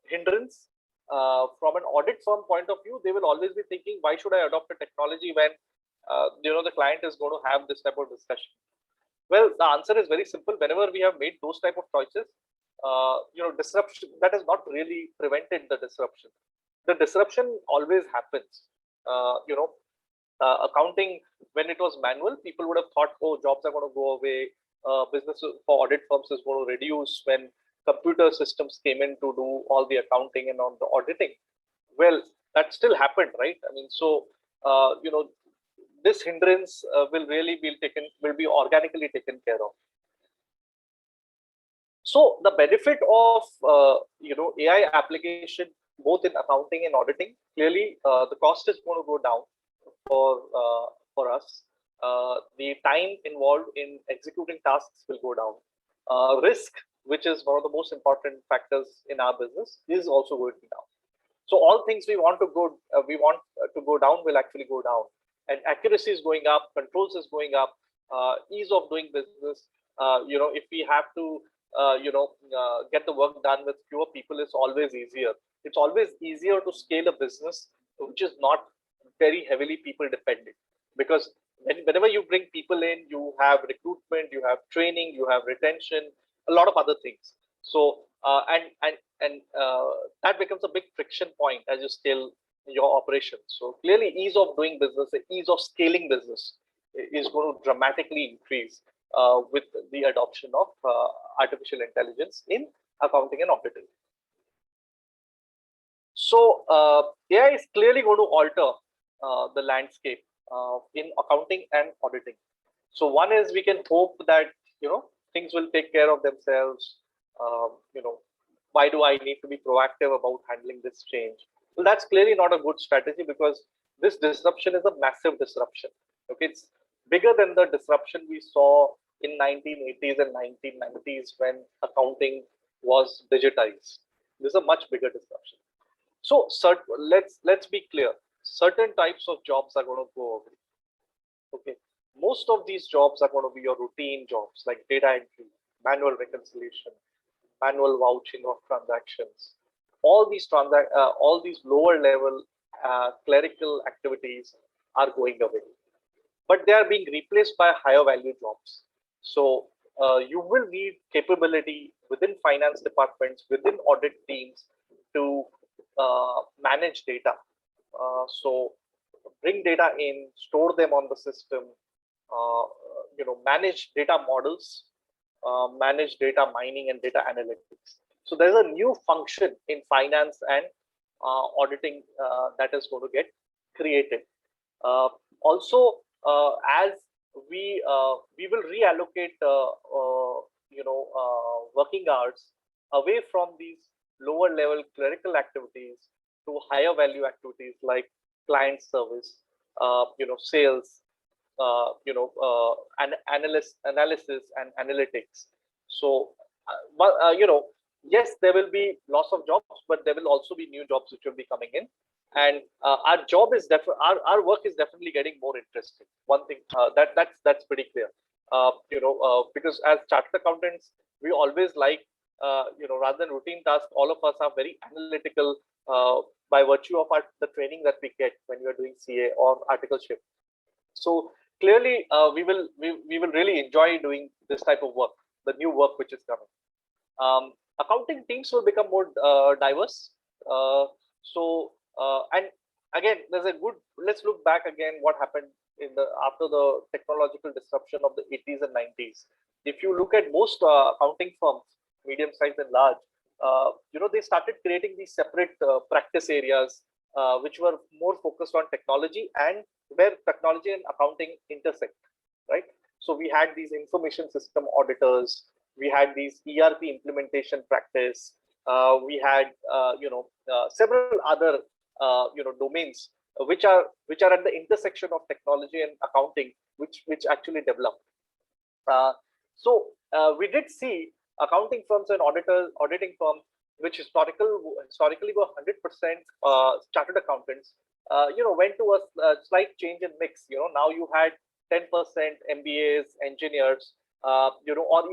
hindrance. From an audit firm point of view, they will always be thinking, why should I adopt a technology when the client is going to have this type of discussion? Well, the answer is very simple. Whenever we have made those type of choices, disruption, that has not really prevented the disruption. The disruption always happens. Accounting, when it was manual, people would have thought, oh, jobs are going to go away. Business for audit firms is going to reduce when computer systems came in to do all the accounting and all the auditing. Well, that still happened, right? I mean, so this hindrance will be organically taken care of. So the benefit of AI application both in accounting and auditing, clearly the cost is going to go down for us. The time involved in executing tasks will go down. Risk, which is one of the most important factors in our business, is also going down. So all things we want to go down will actually go down, and accuracy is going up, controls is going up, ease of doing business. If we have to get the work done with fewer people, it's always easier. It's always easier to scale a business which is not very heavily people dependent, because whenever you bring people in, you have recruitment, you have training, you have retention, a lot of other things. So that becomes a big friction point as you scale your operations. So clearly, ease of doing business, ease of scaling business is going to dramatically increase with the adoption of artificial intelligence in accounting and auditing. So AI is clearly going to alter the landscape in accounting and auditing. So one is, we can hope that things will take care of themselves. Why do I need to be proactive about handling this change? Well, that's clearly not a good strategy, because this disruption is a massive disruption. Okay, it's bigger than the disruption we saw in 1980s and 1990s when accounting was digitized. This is a much bigger disruption. So let's be clear. Certain types of jobs are going to go away. Okay, most of these jobs are going to be your routine jobs like data entry, manual reconciliation, manual vouching of transactions. All these lower level clerical activities are going away, but they are being replaced by higher value jobs. So you will need capability within finance departments, within audit teams, to manage data. So bring data in, store them on the system, manage data models, manage data mining and data analytics. So there's a new function in finance and auditing that is going to get created. Also, as we will reallocate working hours away from these lower level clerical activities to higher value activities like client service, sales, analysis and analytics. So, yes, there will be loss of jobs, but there will also be new jobs which will be coming in. And our job is our work is definitely getting more interesting. One thing that's pretty clear. Because as chartered accountants, we always like rather than routine tasks, all of us are very analytical by virtue of the training that we get when we are doing CA or articleship. So clearly, we will really enjoy doing this type of work, the new work which is coming. Accounting teams will become more diverse. And again, let's look back again what happened after the technological disruption of the 80s and 90s. If you look at most accounting firms, medium sized and large, they started creating these separate practice areas which were more focused on technology and where technology and accounting intersect, right? So we had these information system auditors, we had these ERP implementation practice, we had several other domains which are at the intersection of technology and accounting, which actually developed. We did see accounting firms and auditing firms which historically were 100% chartered accountants, went to a slight change in mix. Now you had 10% MBAs, engineers, or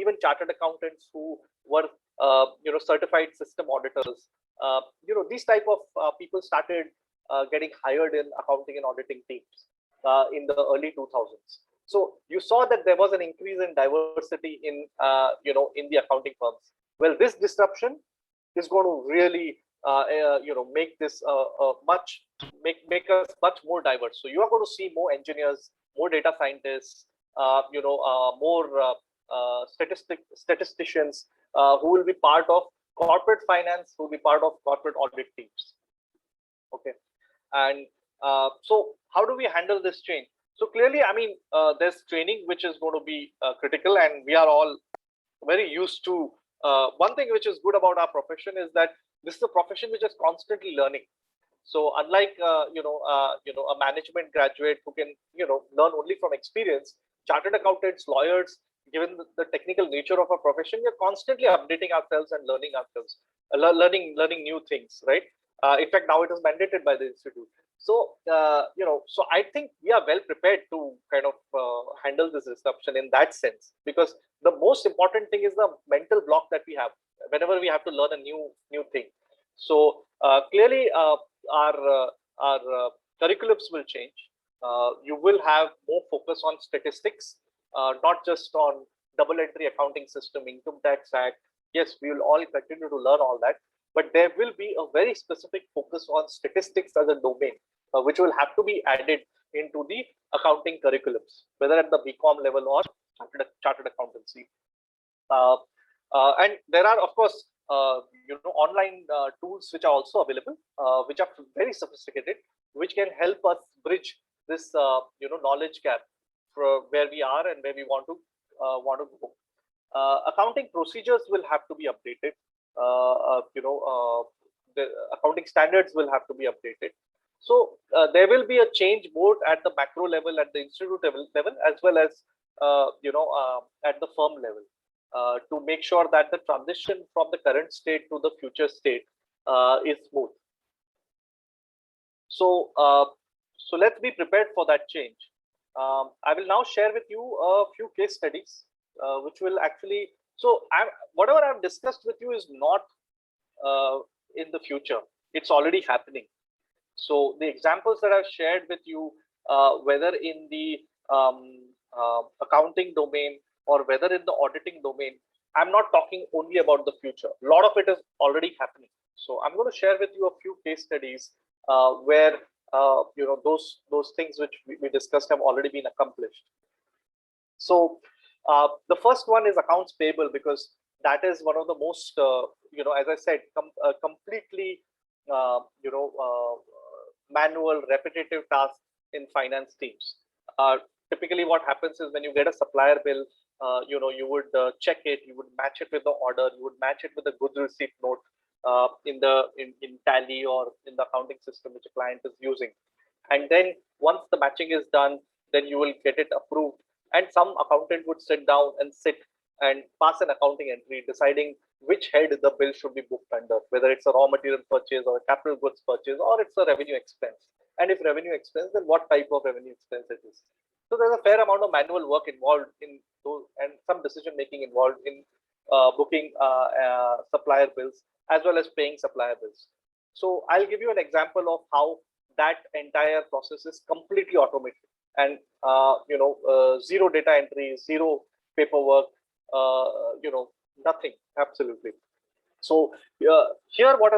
even chartered accountants who were certified system auditors. These type of people started getting hired in accounting and auditing teams in the early 2000s. So you saw that there was an increase in diversity in in the accounting firms. Well, this disruption is going to really make this make us much more diverse. So you are going to see more engineers, more data scientists, more statisticians who will be part of corporate finance, who will be part of corporate audit teams. Okay, and so how do we handle this change? So clearly, I mean, there's training which is going to be critical, and we are all very used to. One thing which is good about our profession is that this is a profession which is constantly learning. So unlike a management graduate who can learn only from experience, chartered accountants, lawyers, given the technical nature of our profession, we are constantly updating ourselves and learning ourselves, learning new things, right? In fact, now it is mandated by the institute. So so I think we are well prepared to kind of handle this disruption in that sense, because the most important thing is the mental block that we have whenever we have to learn a new thing. So clearly, our curriculums will change. You will have more focus on statistics, not just on double entry accounting system, income tax act. Yes, we will all continue to learn all that, but there will be a very specific focus on statistics as a domain, which will have to be added into the accounting curriculums, whether at the BCom level or chartered accountancy. And there are, of course, online tools which are also available, which are very sophisticated, which can help us bridge this knowledge gap for where we are and where we want to go. Accounting procedures will have to be updated. The accounting standards will have to be updated. So there will be a change both at the macro level, at the institute level, as well as at the firm level, to make sure that the transition from the current state to the future state is smooth. So so let's be prepared for that change. I will now share with you a few case studies which will actually, so whatever I've discussed with you is not in the future, it's already happening. So the examples that I've shared with you, whether in the accounting domain or whether in the auditing domain, I'm not talking only about the future. A lot of it is already happening. So I'm going to share with you a few case studies where those things which we discussed have already been accomplished. So the first one is accounts payable, because that is one of the most as I said, completely manual, repetitive tasks in finance teams. Typically what happens is when you get a supplier bill, you would check it, you would match it with the order, you would match it with a goods receipt note in Tally or in the accounting system which a client is using. And then once the matching is done, then you will get it approved. And some accountant would sit down and pass an accounting entry deciding which head the bill should be booked under, whether it's a raw material purchase or a capital goods purchase, or it's a revenue expense. And if revenue expense, then what type of revenue expense it is. So there's a fair amount of manual work involved in those, and some decision making involved in booking supplier bills as well as paying supplier bills. So I'll give you an example of how that entire process is completely automated, and zero data entry, zero paperwork, nothing, absolutely. So here, what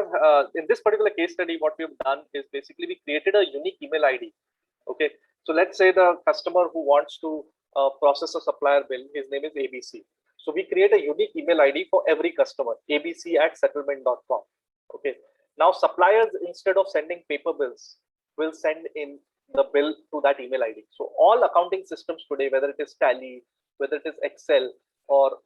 in this particular case study, what we've done is basically we created a unique email ID. Okay, So let's say the customer who wants to process a supplier bill, his name is ABC. So we create a unique email ID for every customer, abc@settlement.com. Okay. Now suppliers, instead of sending paper bills, will send in the bill to that email ID. So all accounting systems today, whether it is Tally, whether it is Excel or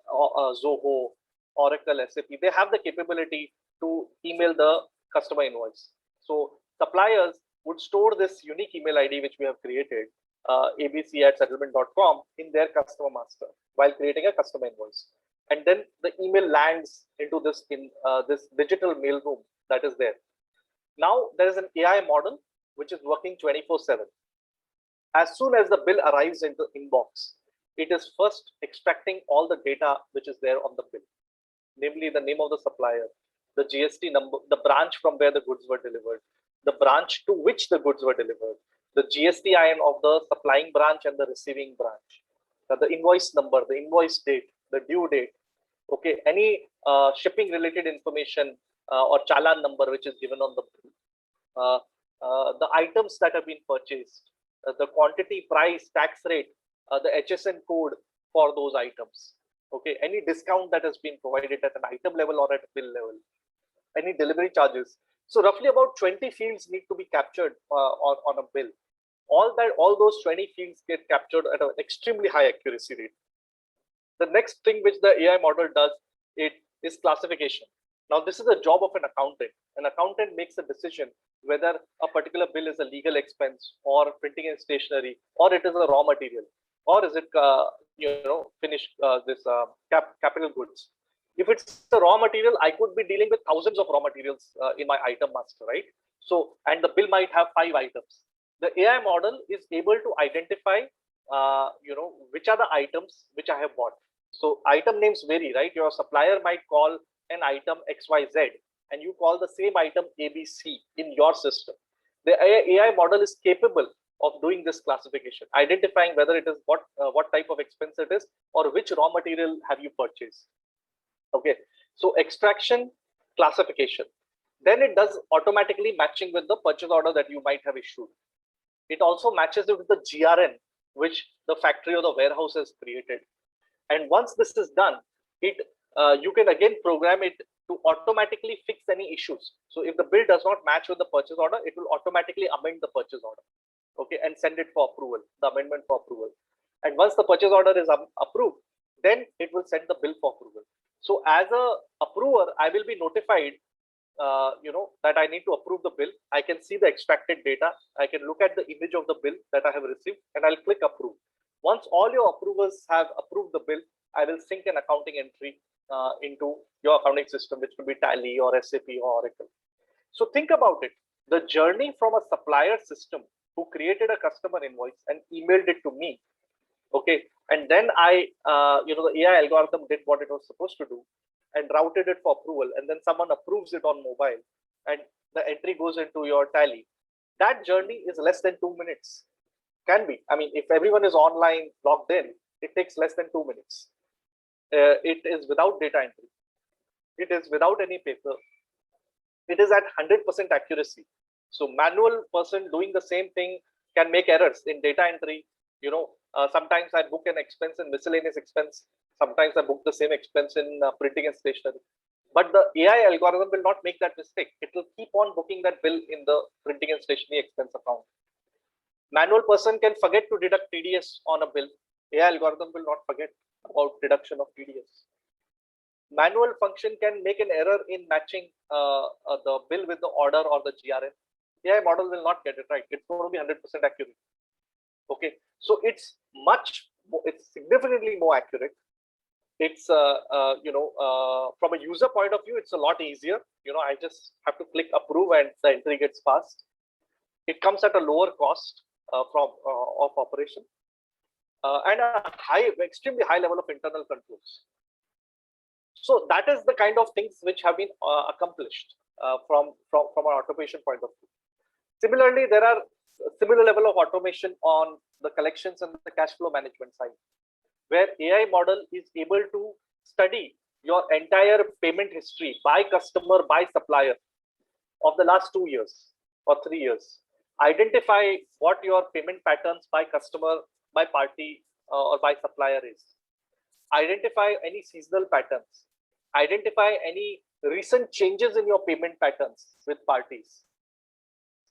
Zoho, Oracle, SAP, they have the capability to email the customer invoice. So suppliers would store this unique email ID which we have created, abc@settlement.com, in their customer master while creating a customer invoice. And then the email lands into this this digital mail room that is there. Now there is an AI model which is working 24/7. As soon as the bill arrives in the inbox, it is first extracting all the data which is there on the bill, namely the name of the supplier, the GST number, the branch from where the goods were delivered, the branch to which the goods were delivered, the GSTIN of the supplying branch and the receiving branch, the invoice number, the invoice date, the due date, okay, any shipping related information or challan number which is given on the bill, the items that have been purchased, the quantity, price, tax rate, the HSN code for those items, okay, any discount that has been provided at an item level or at bill level, any delivery charges. So roughly about 20 fields need to be captured on a bill. All those 20 fields get captured at an extremely high accuracy rate. The next thing which the AI model does, it is classification. Now this is the job of an accountant. An accountant makes a decision whether a particular bill is a legal expense or printing and stationery, or it is a raw material, or is it finished capital goods. If it's the raw material, I could be dealing with thousands of raw materials in my item master, right? So, and the bill might have 5 items. The AI model is able to identify, which are the items which I have bought. So item names vary, right? Your supplier might call an item XYZ and you call the same item ABC in your system. The AI model is capable of doing this classification, identifying whether it is what type of expense it is or which raw material have you purchased. Okay, so extraction, classification. Then it does automatically matching with the purchase order that you might have issued. It also matches it with the GRN which the factory or the warehouse has created. And once this is done, you can again program it to automatically fix any issues. So if the bill does not match with the purchase order, it will automatically amend the purchase order, okay, and send it for approval, the amendment for approval. And once the purchase order is approved, then it will send the bill for approval. So as a approver, I will be notified, that I need to approve the bill. I can see the extracted data. I can look at the image of the bill that I have received, and I'll click approve. Once all your approvers have approved the bill, I will sync an accounting entry into your accounting system, which could be Tally or SAP or Oracle. So think about it. The journey from a supplier system who created a customer invoice and emailed it to me, okay, and then the AI algorithm did what it was supposed to do and routed it for approval, and then someone approves it on mobile and the entry goes into your Tally. That journey is less than 2 minutes. Can be. I mean, if everyone is online logged in, it takes less than 2 minutes. It is without data entry. It is without any paper. It is at 100% accuracy. So manual person doing the same thing can make errors in data entry. Sometimes I book an expense in miscellaneous expense. Sometimes I book the same expense in printing and stationery. But the AI algorithm will not make that mistake. It will keep on booking that bill in the printing and stationery expense account. Manual person can forget to deduct TDS on a bill. AI algorithm will not forget about deduction of TDS. Manual function can make an error in matching the bill with the order or the GRN. AI model will not get it right. It's going to be 100% accurate. Okay, so it's significantly more accurate. It's from a user point of view, it's a lot easier. I just have to click approve and the entry gets passed. It comes at a lower cost of operation and a extremely high level of internal controls. So that is the kind of things which have been accomplished from an automation point of view. Similarly, there are similar level of automation on the collections and the cash flow management side, where AI model is able to study your entire payment history by customer, by supplier of the last 2 years or 3 years. Identify what your payment patterns by customer, by party, or by supplier is. Identify any seasonal patterns. Identify any recent changes in your payment patterns with parties.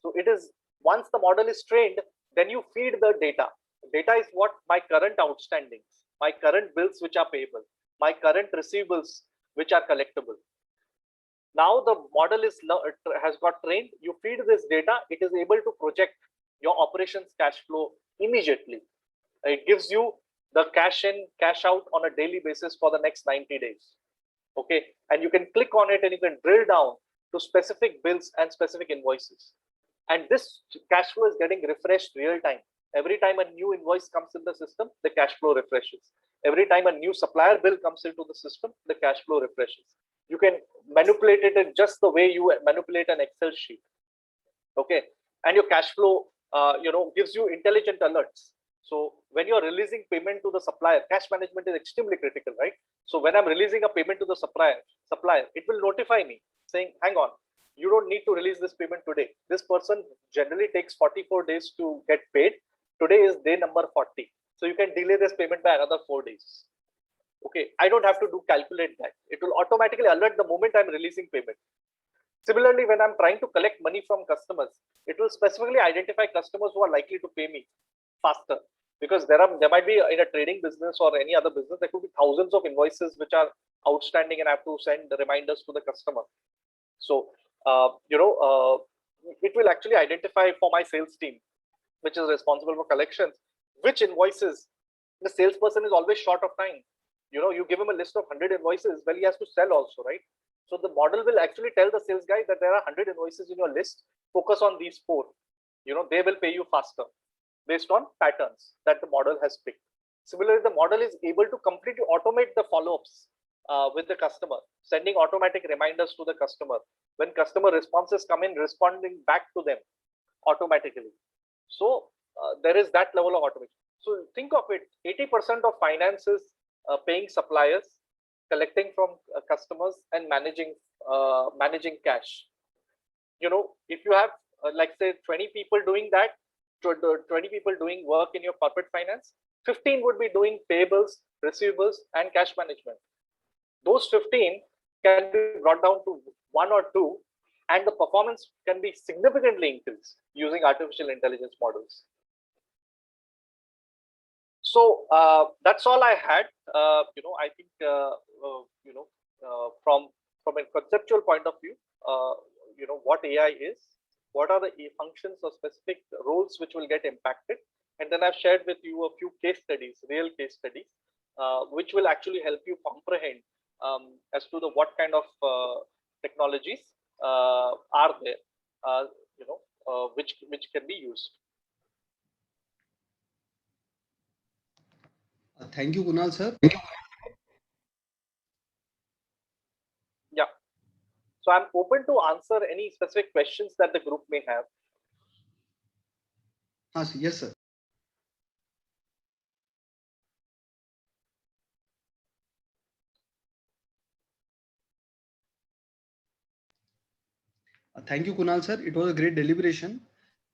So it is, once the model is trained, then you feed the data. Data is what? My current outstandings, my current bills which are payable, my current receivables which are collectible. Now the model has got trained. You feed this data, it is able to project your operations cash flow immediately. It gives you the cash in, cash out on a daily basis for the next 90 days. Okay, and you can click on it and you can drill down to specific bills and specific invoices. And this cash flow is getting refreshed real time. Every time a new invoice comes in the system, the cash flow refreshes. Every time a new supplier bill comes into the system, the cash flow refreshes. You can manipulate it in just the way you manipulate an Excel sheet. Okay, and your cash flow, gives you intelligent alerts. So when you're releasing payment to the supplier, cash management is extremely critical, right? So when I'm releasing a payment to the supplier, it will notify me saying, hang on, you don't need to release this payment today. This person generally takes 44 days to get paid. Today is day number 40. So you can delay this payment by another 4 days. Okay, I don't have to calculate that. It will automatically alert the moment I'm releasing payment. Similarly, when I'm trying to collect money from customers, it will specifically identify customers who are likely to pay me faster, because there might be, in a trading business or any other business, there could be thousands of invoices which are outstanding and I have to send reminders to the customer. So it will actually identify for my sales team, which is responsible for collections, which invoices. The salesperson is always short of time. You give him a list of 100 invoices, well, he has to sell also, right? So the model will actually tell the sales guy that there are 100 invoices in your list, focus on these 4. They will pay you faster based on patterns that the model has picked. Similarly, the model is able to completely automate the follow-ups with the customer, sending automatic reminders to the customer. When customer responses come in, responding back to them automatically. So there is that level of automation. So think of it, 80% of finances paying suppliers, collecting from customers, and managing cash. If you have like say 20 people doing that, 20 people doing work in your corporate finance, 15 would be doing payables, receivables, and cash management. Those 15 can be brought down to 1 or 2, and the performance can be significantly increased using artificial intelligence models. So that's all I had. I think from a conceptual point of view, what AI is, what are the functions or specific roles which will get impacted, and then I've shared with you a few case studies, real case studies, which will actually help you comprehend as to what kind of technologies are there, which can be used. Thank you, Kunal sir. Yeah. So I'm open to answer any specific questions that the group may have. Yes, sir. Thank you, Kunal sir. It was a great deliberation.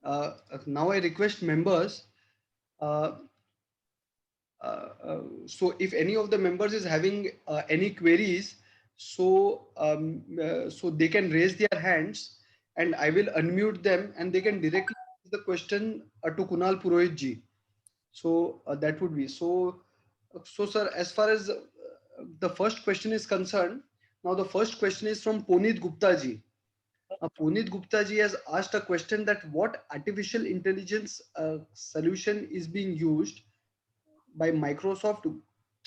Now I request members. So if any of the members is having any queries, so they can raise their hands and I will unmute them and they can directly ask the question to Kunal Purohit ji. So that would be so sir, as far as the first question is concerned, now the first question is from Puneet Gupta ji. Puneet Gupta ji has asked a question that what artificial intelligence solution is being used by Microsoft,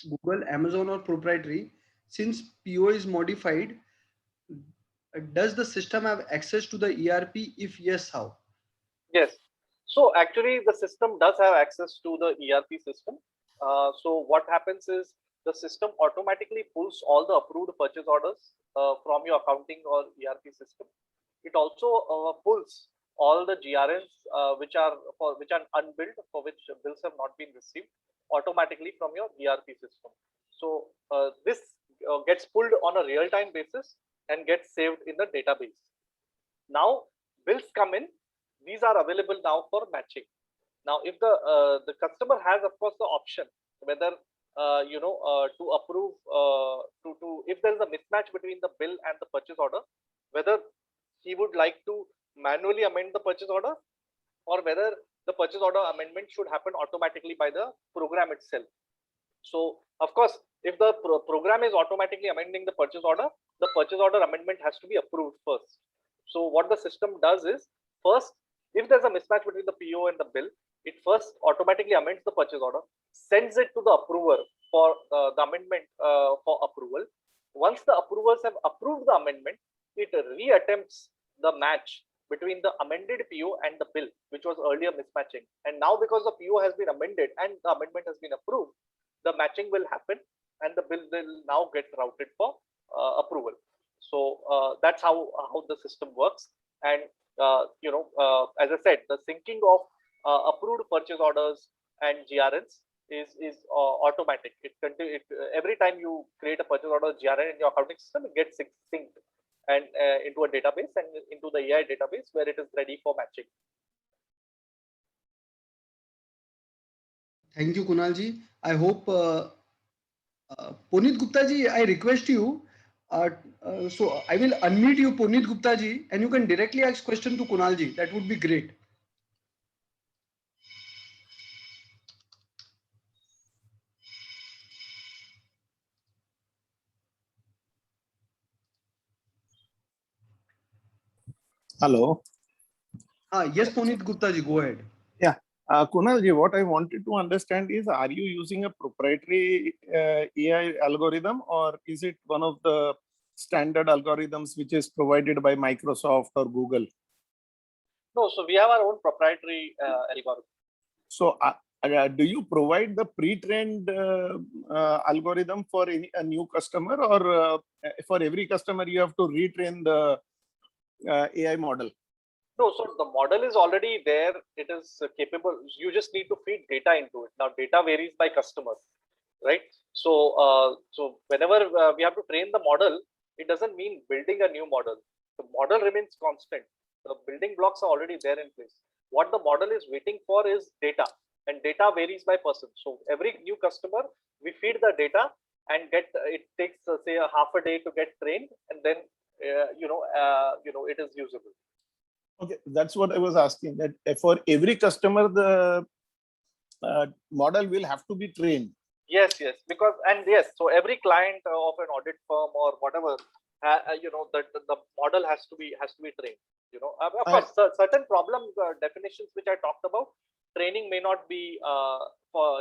Google, Amazon, or proprietary. Since PO is modified, does the system have access to the ERP? If yes, how? Yes. So actually, the system does have access to the ERP system. So what happens is the system automatically pulls all the approved purchase orders from your accounting or ERP system. It also pulls all the GRNs which are unbilled, for which bills have not been received, automatically from your ERP system. So this gets pulled on a real-time basis and gets saved in the database. Now bills come in, these are available now for matching. Now, if the customer has, of course, the option whether to approve if there is a mismatch between the bill and the purchase order, whether he would like to manually amend the purchase order, or whether the purchase order amendment should happen automatically by the program itself. So, of course, if the program is automatically amending the purchase order amendment has to be approved first. So, what the system does is, first, if there's a mismatch between the PO and the bill, it first automatically amends the purchase order, sends it to the approver for the amendment for approval. Once the approvers have approved the amendment, it reattempts the match between the amended PO and the bill, which was earlier mismatching. And now, because the PO has been amended and the amendment has been approved, the matching will happen and the bill will now get routed for approval. So that's how the system works. And as I said, the syncing of approved purchase orders and GRNs is automatic. Every time you create a purchase order GRN in your accounting system, it gets synced and into a database and into the AI database where it is ready for matching. Thank you, Kunal ji. I hope Puneet Gupta ji, I request you. So I will unmute you, Puneet Gupta ji, and you can directly ask question to Kunal ji. That would be great. Hello. Yes, Puneet Gupta ji, go ahead. Yeah. Kunal ji, what I wanted to understand is, are you using a proprietary AI algorithm, or is it one of the standard algorithms which is provided by Microsoft or Google? No, so we have our own proprietary algorithm. So do you provide the pre-trained algorithm for a new customer, or for every customer you have to retrain the AI model? No, so the model is already there. It is capable. You just need to feed data into it. Now, data varies by customers, right? So, so whenever we have to train the model, it doesn't mean building a new model. The model remains constant. The building blocks are already there in place. What the model is waiting for is data, and data varies by person. So every new customer, we feed the data and it takes say a half a day to get trained, and then it is usable. Okay, that's what I was asking. That for every customer, the model will have to be trained. Yes, so every client of an audit firm or whatever, the model has to be trained. Of course, certain problem definitions which I talked about, training may not be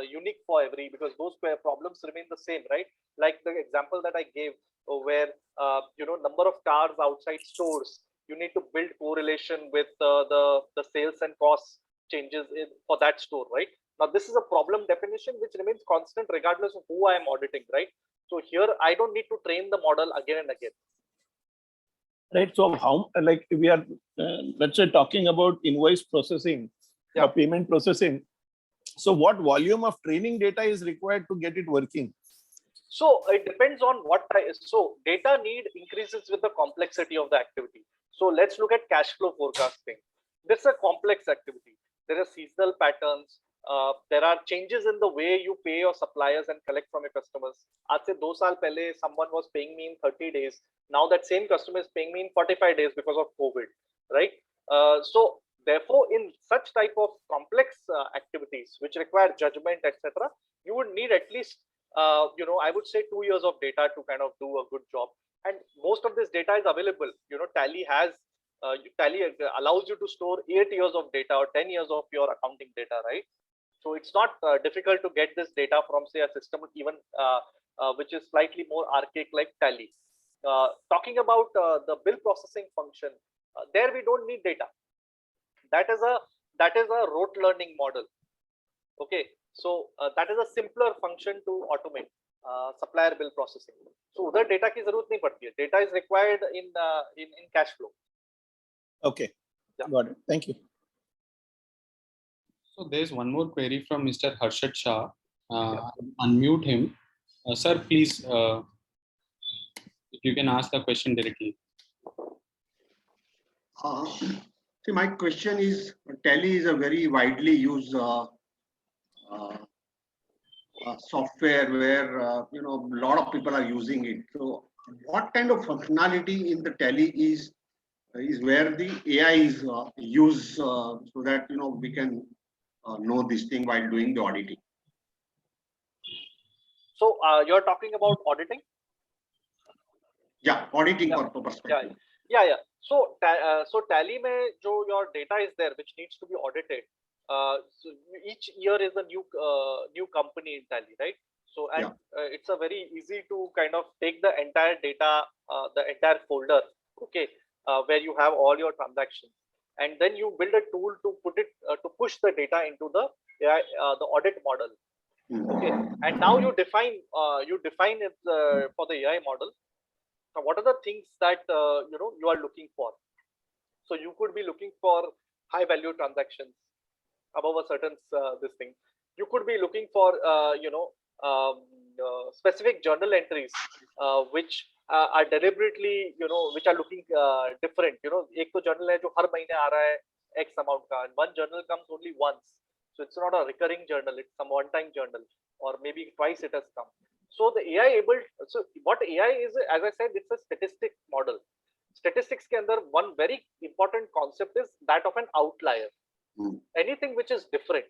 unique for every, because those problems remain the same, right? Like the example that I gave, where number of cars outside stores, you need to build correlation with the sales and cost changes for that store, right? Now, this is a problem definition which remains constant regardless of who I am auditing, right? So here, I don't need to train the model again and again. Right. So how, like we are, let's say, talking about invoice processing, or payment processing. So what volume of training data is required to get it working? So it depends on what so data need increases with the complexity of the activity. So let's look at cash flow forecasting. This is a complex activity. There are seasonal patterns. There are changes in the way you pay your suppliers and collect from your customers. Aaj se 2 saal pehle, someone was paying me in 30 days. Now that same customer is paying me in 45 days because of COVID, right? So therefore, in such type of complex activities which require judgment, etc., you would need at least, I would say 2 years of data to kind of do a good job. And most of this data is available. Tally allows you to store 8 years of data or 10 years of your accounting data, right? So it's not difficult to get this data from, say, a system even which is slightly more archaic like Tally. Talking about the bill processing function, there we don't need data. That is a rote learning model. Okay, so that is a simpler function to automate supplier bill processing. So udhar data ki zarurat nahi padti hai. Data is required in cash flow. Okay, got it. Thank you. So there's one more query from Mr. Harshad Shah. Unmute him. Sir, please, if you can ask the question directly. See, my question is, Tally is a very widely used software where a lot of people are using it. So, what kind of functionality in the Tally is where the AI is used so that we can know this thing while doing the auditing. So you're talking about auditing? Yeah, auditing Yeah. perspective. Yeah. So Tally mein jo your data is there which needs to be audited. So each year is a new company in Tally, right? So and it's a very easy to kind of take the entire data, the entire folder, okay, where you have all your transactions, and then you build a tool to put it to push the data into the AI, the audit model. Okay, and now you define it for the AI model. Now, what are the things that you are looking for? So you could be looking for high value transactions above a certain this thing. You could be looking for specific journal entries which are deliberately which are looking different. एक तो journal है जो हर महीने आ रहा है X amount का, and one journal comes only once. So it's not a recurring journal; it's some one-time journal, or maybe twice it has come. So the AI so what AI is, as I said, it's a statistic model. Statistics के अंदर one very important concept is that of an outlier. Anything which is different.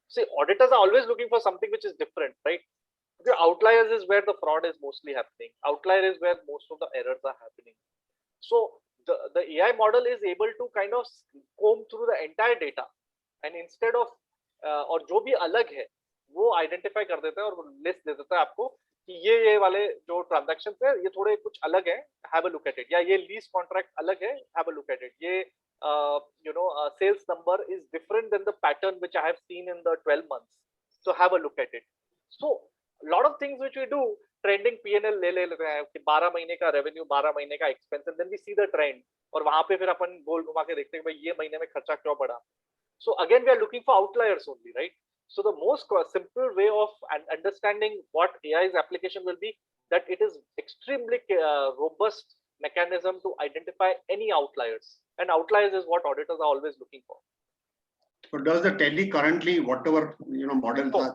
See, auditors are always looking for something which is different, right? The outliers is where the fraud is mostly happening. Outlier is where most of the errors are happening. So the AI model is able to kind of comb through the entire data, and instead of और जो भी अलग है वो identify कर देता है और लिस्ट दे देता है आपको कि ये वाले जो ट्रांजैक्शंस है ये थोड़े कुछ अलग है, have a look at it, या ये लीज कॉन्ट्रैक्ट अलग है, have a look at it, ये sales number is different than the pattern which I have seen in the 12 months, so have a look at it. So a lot of things which we do, trending P&L ले रहे हैं कि 12 महीने का revenue, 12 महीने का expense, and then we see the trend, और वहां पे फिर अपन गोल घुमा के देखते हैं भाई ये महीने में खर्चा क्यों बढ़ा. So again we are looking for outliers only, right? So the most simple way of understanding what AI's application will be, that it is extremely robust mechanism to identify any outliers, and outliers is what auditors are always looking for. So does the Tally currently, whatever models are,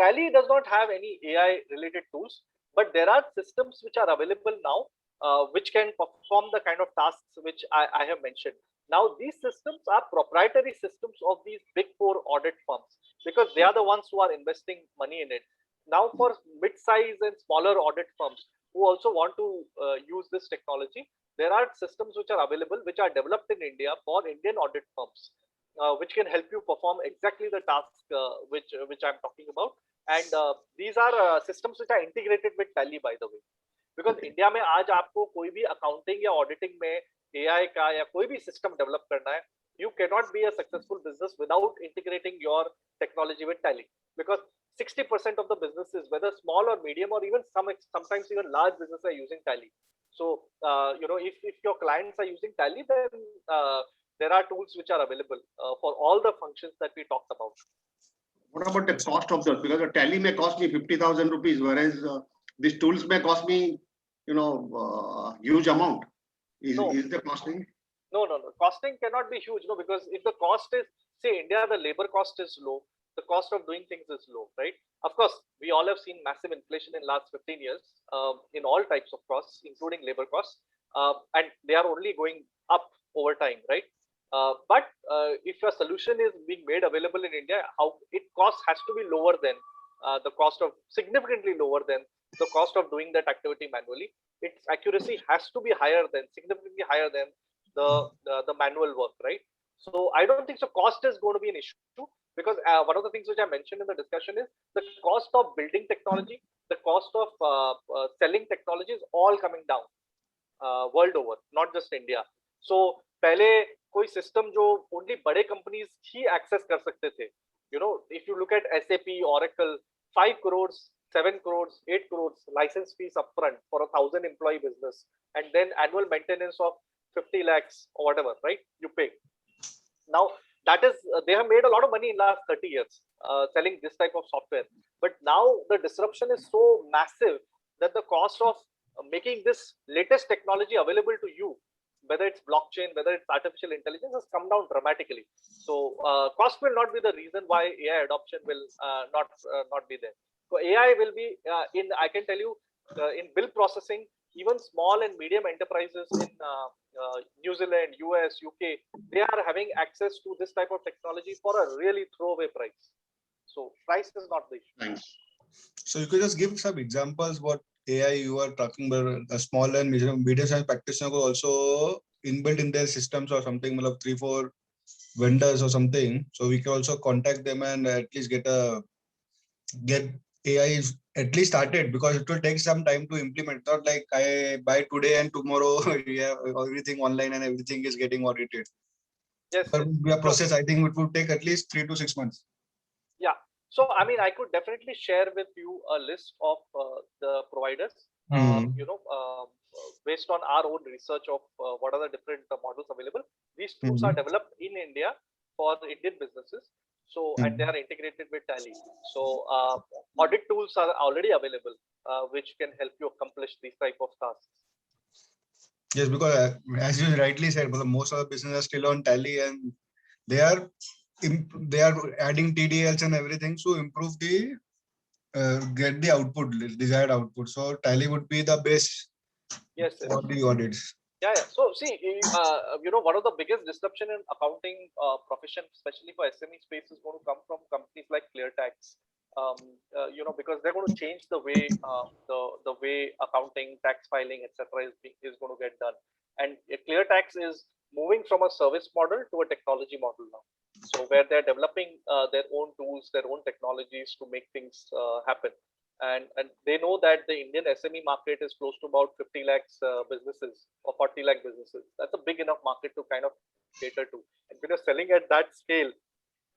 Tally does not have any AI related tools, but there are systems which are available now which can perform the kind of tasks which I have mentioned. Now these systems are proprietary systems of these big four audit firms, because they are the ones who are investing money in it. Now for mid-size and smaller audit firms who also want to use this technology, there are systems which are available, which are developed in India for Indian audit firms, which can help you perform exactly the task which I'm talking about. And these are systems which are integrated with Tally, by the way, because India में आज आपको कोई भी accounting या auditing में AI का या कोई भी system develop करना है, you cannot be a successful business without integrating your technology with Tally, because 60% of the businesses, whether small or medium or even sometimes even large businesses, are using Tally. So if your clients are using Tally, then there are tools which are available for all the functions that we talked about. What about the cost of those? Because the Tally may cost me 50,000 rupees, whereas these tools may cost me, huge amount. Is the costing? No. Costing cannot be huge, no, because if the cost is, say, India, the labor cost is low, the cost of doing things is low, right? Of course, we all have seen massive inflation in last 15 years in all types of costs, including labor costs, and they are only going up over time, right? But if a solution is being made available in India, how it cost has to be lower than the cost of, significantly lower than the cost of doing that activity manually. Its accuracy has to be higher than, significantly higher than the manual work, right? So I don't think so cost is going to be an issue, because one of the things which I mentioned in the discussion is the cost of building technology, the cost of selling technology is all coming down world over, not just India. So पहले कोई system जो only बड़े companies ही access कर सकते थे, if you look at SAP, Oracle, 5 crores, 7 crores, 8 crores license fees upfront for 1,000 employee business, and then annual maintenance of 50 lakhs or whatever, right? You pay. Now that is, they have made a lot of money in last 30 years selling this type of software. But now the disruption is so massive that the cost of making this latest technology available to you whether it's blockchain, whether it's artificial intelligence, has come down dramatically. So cost will not be the reason why AI adoption will not be there. So AI will be I can tell you, in bill processing, even small and medium enterprises in New Zealand, US, UK, they are having access to this type of technology for a really throwaway price. So price is not the issue. Thanks. So you could just give some examples what AI you are talking about. A small and medium-sized practitioner could also inbuilt in their systems or something, like 3-4 vendors or something. So we can also contact them and at least get AI at least started, because it will take some time to implement. Not like I buy today and tomorrow yeah, everything online and everything is getting audited. Yes. But we are process, I think it would take at least 3 to 6 months. Yeah. So, I mean, I could definitely share with you a list of the providers, based on our own research of what are the different models available. These tools are developed in India for Indian businesses. So, and they are integrated with Tally. So, audit tools are already available, which can help you accomplish these type of tasks. Yes, because as you rightly said, most of the businesses are still on Tally, and they are adding TDLs and everything to improve the get the output, desired output. So Tally would be the best for the audits. Yeah. So see, one of the biggest disruption in accounting profession, especially for SME space, is going to come from companies like ClearTax. Because they're going to change the way the way accounting, tax filing, etc. is going to get done. And ClearTax is moving from a service model to a technology model now. So where they're developing their own tools, their own technologies to make things happen. And they know that the Indian SME market is close to about 50 lakhs businesses or 40 lakh businesses. That's a big enough market to kind of cater to. And when you're selling at that scale,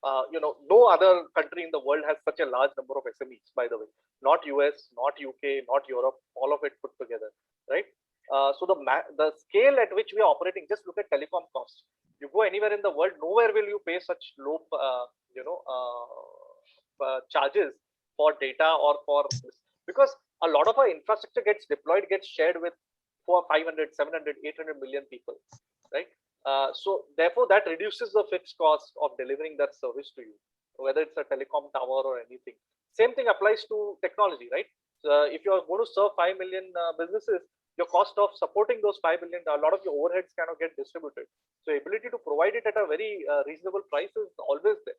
no other country in the world has such a large number of SMEs, by the way. Not US, not UK, not Europe, all of it put together, right? So the scale at which we are operating, just look at telecom costs. You go anywhere in the world, nowhere will you pay such low, charges for data or for this, because a lot of our infrastructure gets deployed, gets shared with 400, 500, 700, 800 million people, right? So therefore that reduces the fixed cost of delivering that service to you, whether it's a telecom tower or anything. Same thing applies to technology, right? So if you're going to serve 5 million businesses, your cost of supporting those 5 million, a lot of your overheads cannot get distributed. So ability to provide it at a very reasonable price is always there.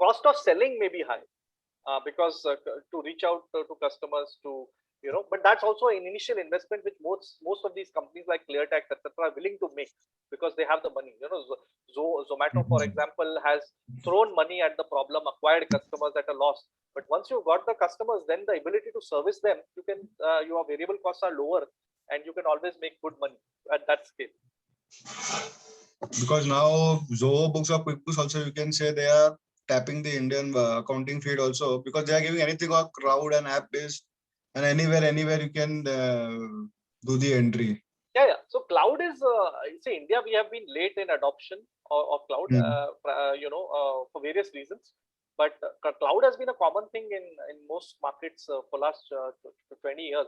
Cost of selling may be high because to reach out to customers, but that's also an initial investment which most of these companies like ClearTax, etc., are willing to make because they have the money. Zomato, for example, has thrown money at the problem, acquired customers at a loss. But once you've got the customers, then the ability to service them, your variable costs are lower, and you can always make good money at that scale. Because now Zoho Books or QuickBooks also, you can say they are tapping the Indian accounting field also, because they are giving anything on cloud and app based, and anywhere you can do the entry. Yeah. So cloud is, see, India, we have been late in adoption of cloud, for various reasons. But cloud has been a common thing in most markets for last 20 years.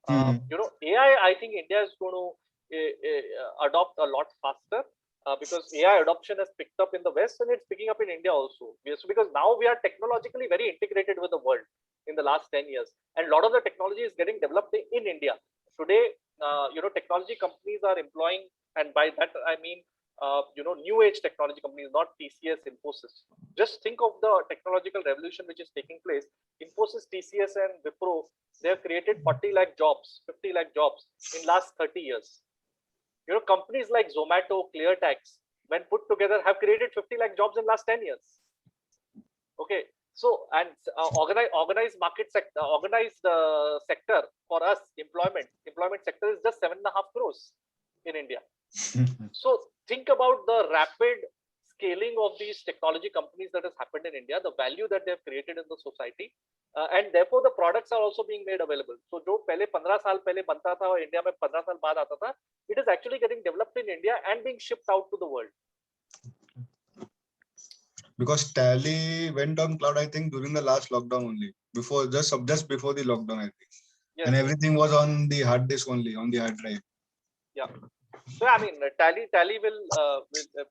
AI, I think India is going to adopt a lot faster because AI adoption has picked up in the West and it's picking up in India also. So because now we are technologically very integrated with the world in the last 10 years. And a lot of the technology is getting developed in India. Today, technology companies are employing, and by that I mean, new age technology companies, not TCS, Infosys. Just think of the technological revolution which is taking place. Infosys, TCS, and Wipro, they have created 40 lakh jobs, 50 lakh jobs in last 30 years. Companies like Zomato, ClearTax, when put together, have created 50 lakh jobs in last 10 years. Okay. So, and organized market sector, organized sector for us, employment sector is just 7.5 crores in India. So think about the rapid scaling of these technology companies that has happened in India, the value that they have created in the society, and therefore the products are also being made available. So जो पहले 15 साल पहले बनता था और India में 15 साल बाद आता था, it is actually getting developed in India and being shipped out to the world. Because Tally went on cloud, I think, during the last lockdown only, just before the lockdown, I think. Yes. And everything was on the hard disk only, on the hard drive. Yeah. So I mean, Tally will,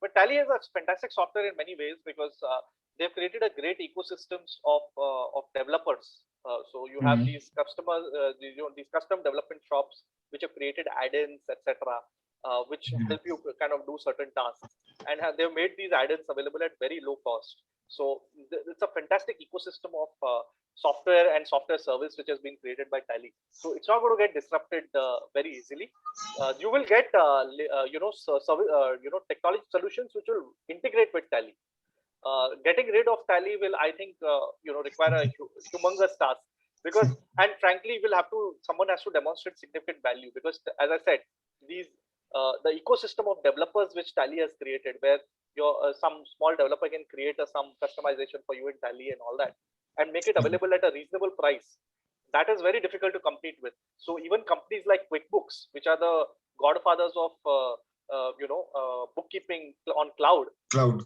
but Tally is a fantastic software in many ways because they've created a great ecosystems of developers. So you have these customers, these custom development shops which have created add-ins, etc., which help you kind of do certain tasks, and they've made these add-ins available at very low cost. So it's a fantastic ecosystem of software and software service which has been created by Tally. So it's not going to get disrupted very easily. You will get technology solutions which will integrate with Tally. Getting rid of Tally will, I think, require a humongous task, because, and frankly, someone has to demonstrate significant value, because as I said, these the ecosystem of developers which Tally has created, where some small developer can create some customization for you in Tally and all that, and make it available at a reasonable price. That is very difficult to compete with. So even companies like QuickBooks, which are the godfathers of bookkeeping on cloud, Yeah.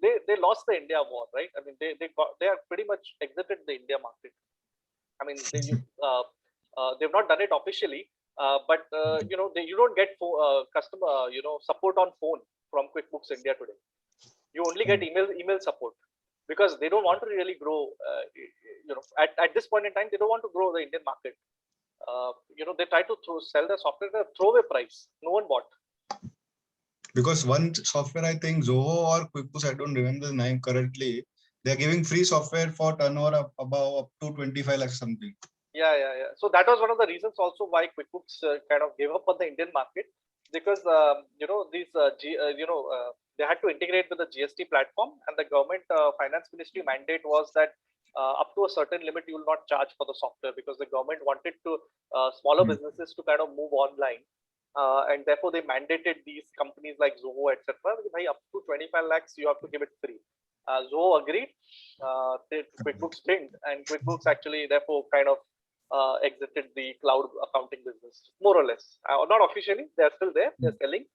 they lost the India war, right? I mean, they have pretty much exited the India market. I mean, they've not done it officially, but you don't get customer support on phone from QuickBooks India today. You only get email support, because they don't want to really grow. At this point in time, they don't want to grow the Indian market. They try to sell the software at a throwaway price. No one bought. Because one software, I think Zoho or QuickBooks, I don't remember the name correctly, they're giving free software for turnover above up to 25 lakhs something. Yeah. So that was one of the reasons also why QuickBooks kind of gave up on the Indian market, because they had to integrate with the GST platform, and the government finance ministry mandate was that up to a certain limit you will not charge for the software, because the government wanted to smaller businesses to kind of move online. And therefore they mandated these companies like Zoho, etc. Up to 25 lakhs, you have to give it free. Zoho agreed. QuickBooks didn't, and QuickBooks actually therefore kind of exited the cloud accounting business, more or less. Not officially, they're still there, they're selling,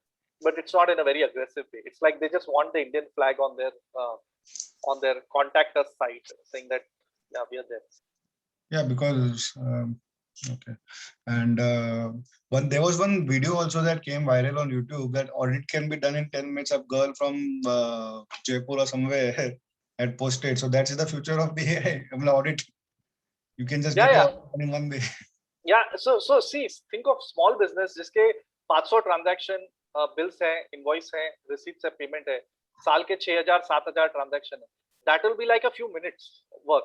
but it's not in a very aggressive way. It's like they just want the Indian flag on their contact us site, saying that we are there. Yeah, because okay, and there was one video also that came viral on YouTube, that audit can be done in 10 minutes. A girl from Jaipur or somewhere had posted. So that's the future of the AI audit. You can just get it in one day. Yeah, so see, think of small business जिसके 500 transaction bills हैं, invoice हैं, receipts है, payment है, साल के 6,000-7,000 transaction है. That will be like a few minutes work.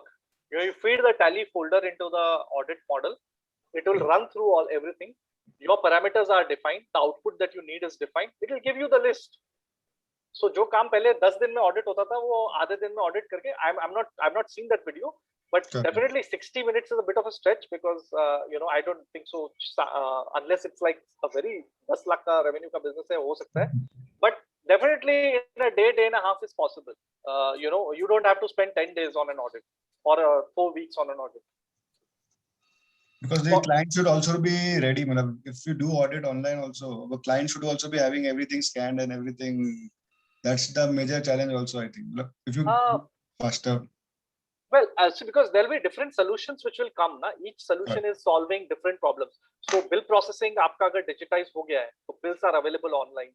You feed the Tally folder into the audit model. It will run through everything. Your parameters are defined. The output that you need is defined. It will give you the list. So जो काम पहले 10 दिन में audit होता था, वो आधे दिन में audit करके. I've not seen that video, but definitely 60 minutes is a bit of a stretch, because I don't think so, unless it's like a very 10 lakh ka revenue ka business hai, ho sakta hai. But definitely in a day and a half is possible. You don't have to spend 10 days on an audit or 4 weeks on an audit. Because the client should also be ready. If you do audit online also, the client should also be having everything scanned and everything. That's the major challenge also, I think. If you faster. Well, because there will be different solutions which will come. Each solution is solving different problems. So bill processing आपका अगर digitize हो गया है, तो bills are available online.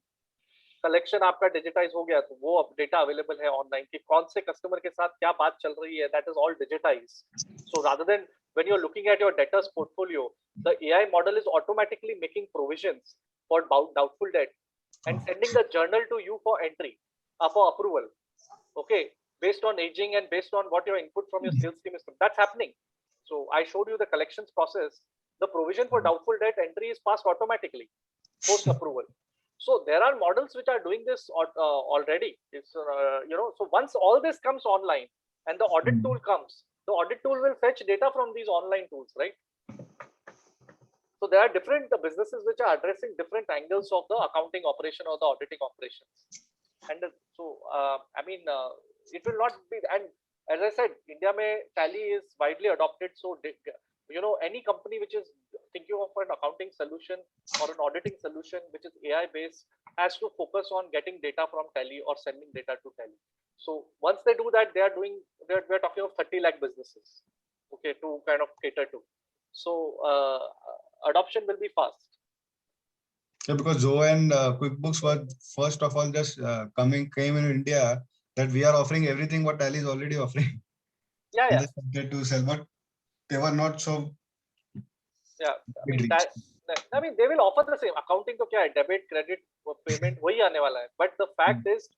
Collection आपका digitize हो गया, तो वो data available है online. कि कौन से customer के साथ क्या बात चल रही है, that is all digitized. So rather than when you're looking at your debtors portfolio, the AI model is automatically making provisions for doubtful debt and sending the journal to you for entry, for approval. Okay, based on aging and based on what your input from your sales team is. That's happening. So I showed you the collections process. The provision for doubtful debt entry is passed automatically post approval. So there are models which are doing this already. It's so once all this comes online and the audit tool comes, the audit tool will fetch data from these online tools, right? So there are different businesses which are addressing different angles of the accounting operation or the auditing operations. And so, it will not be, and as I said, India mein Tally is widely adopted. So, any company which is thinking of an accounting solution or an auditing solution which is AI based has to focus on getting data from Tally or sending data to Tally. So once they do that, we're talking of 30 lakh businesses, okay, to kind of cater to. So adoption will be fast. Yeah, because Zoho and QuickBooks were first of all just came in India, that we are offering everything what Tally is already offering. Yeah, And yeah, they started to sell, but they were not so yeah. I big mean reach. I mean they will offer the same accounting. तो क्या है, debit, credit, payment वही आने वाला है. But the fact is,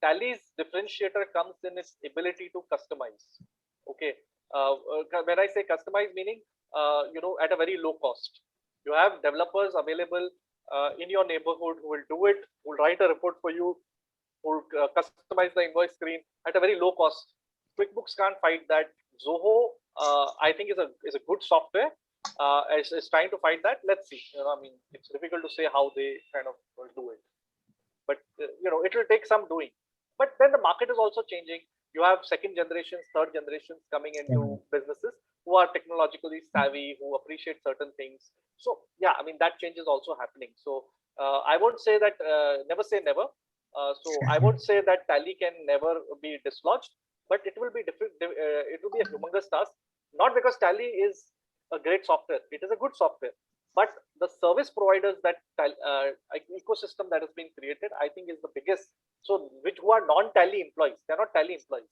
Tally's differentiator comes in its ability to customize. Okay, when I say customize, meaning at a very low cost. You have developers available in your neighborhood who will do it, who will write a report for you, who will customize the invoice screen at a very low cost. QuickBooks can't fight that. Zoho, I think, is a good software. Is trying to fight that. Let's see. I mean, it's difficult to say how they kind of will do it, but it will take some doing. But then the market is also changing. You have second generations, third generations coming into businesses who are technologically savvy, who appreciate certain things. So yeah, I mean that change is also happening. So I won't say that never say never. So I won't say that Tally can never be dislodged, but it will be different. It will be a humongous task. Not because Tally is a great software. It is a good software, but the service providers that ecosystem that has been created, I think, is the biggest. So who are non-Tally employees? They're not Tally employees.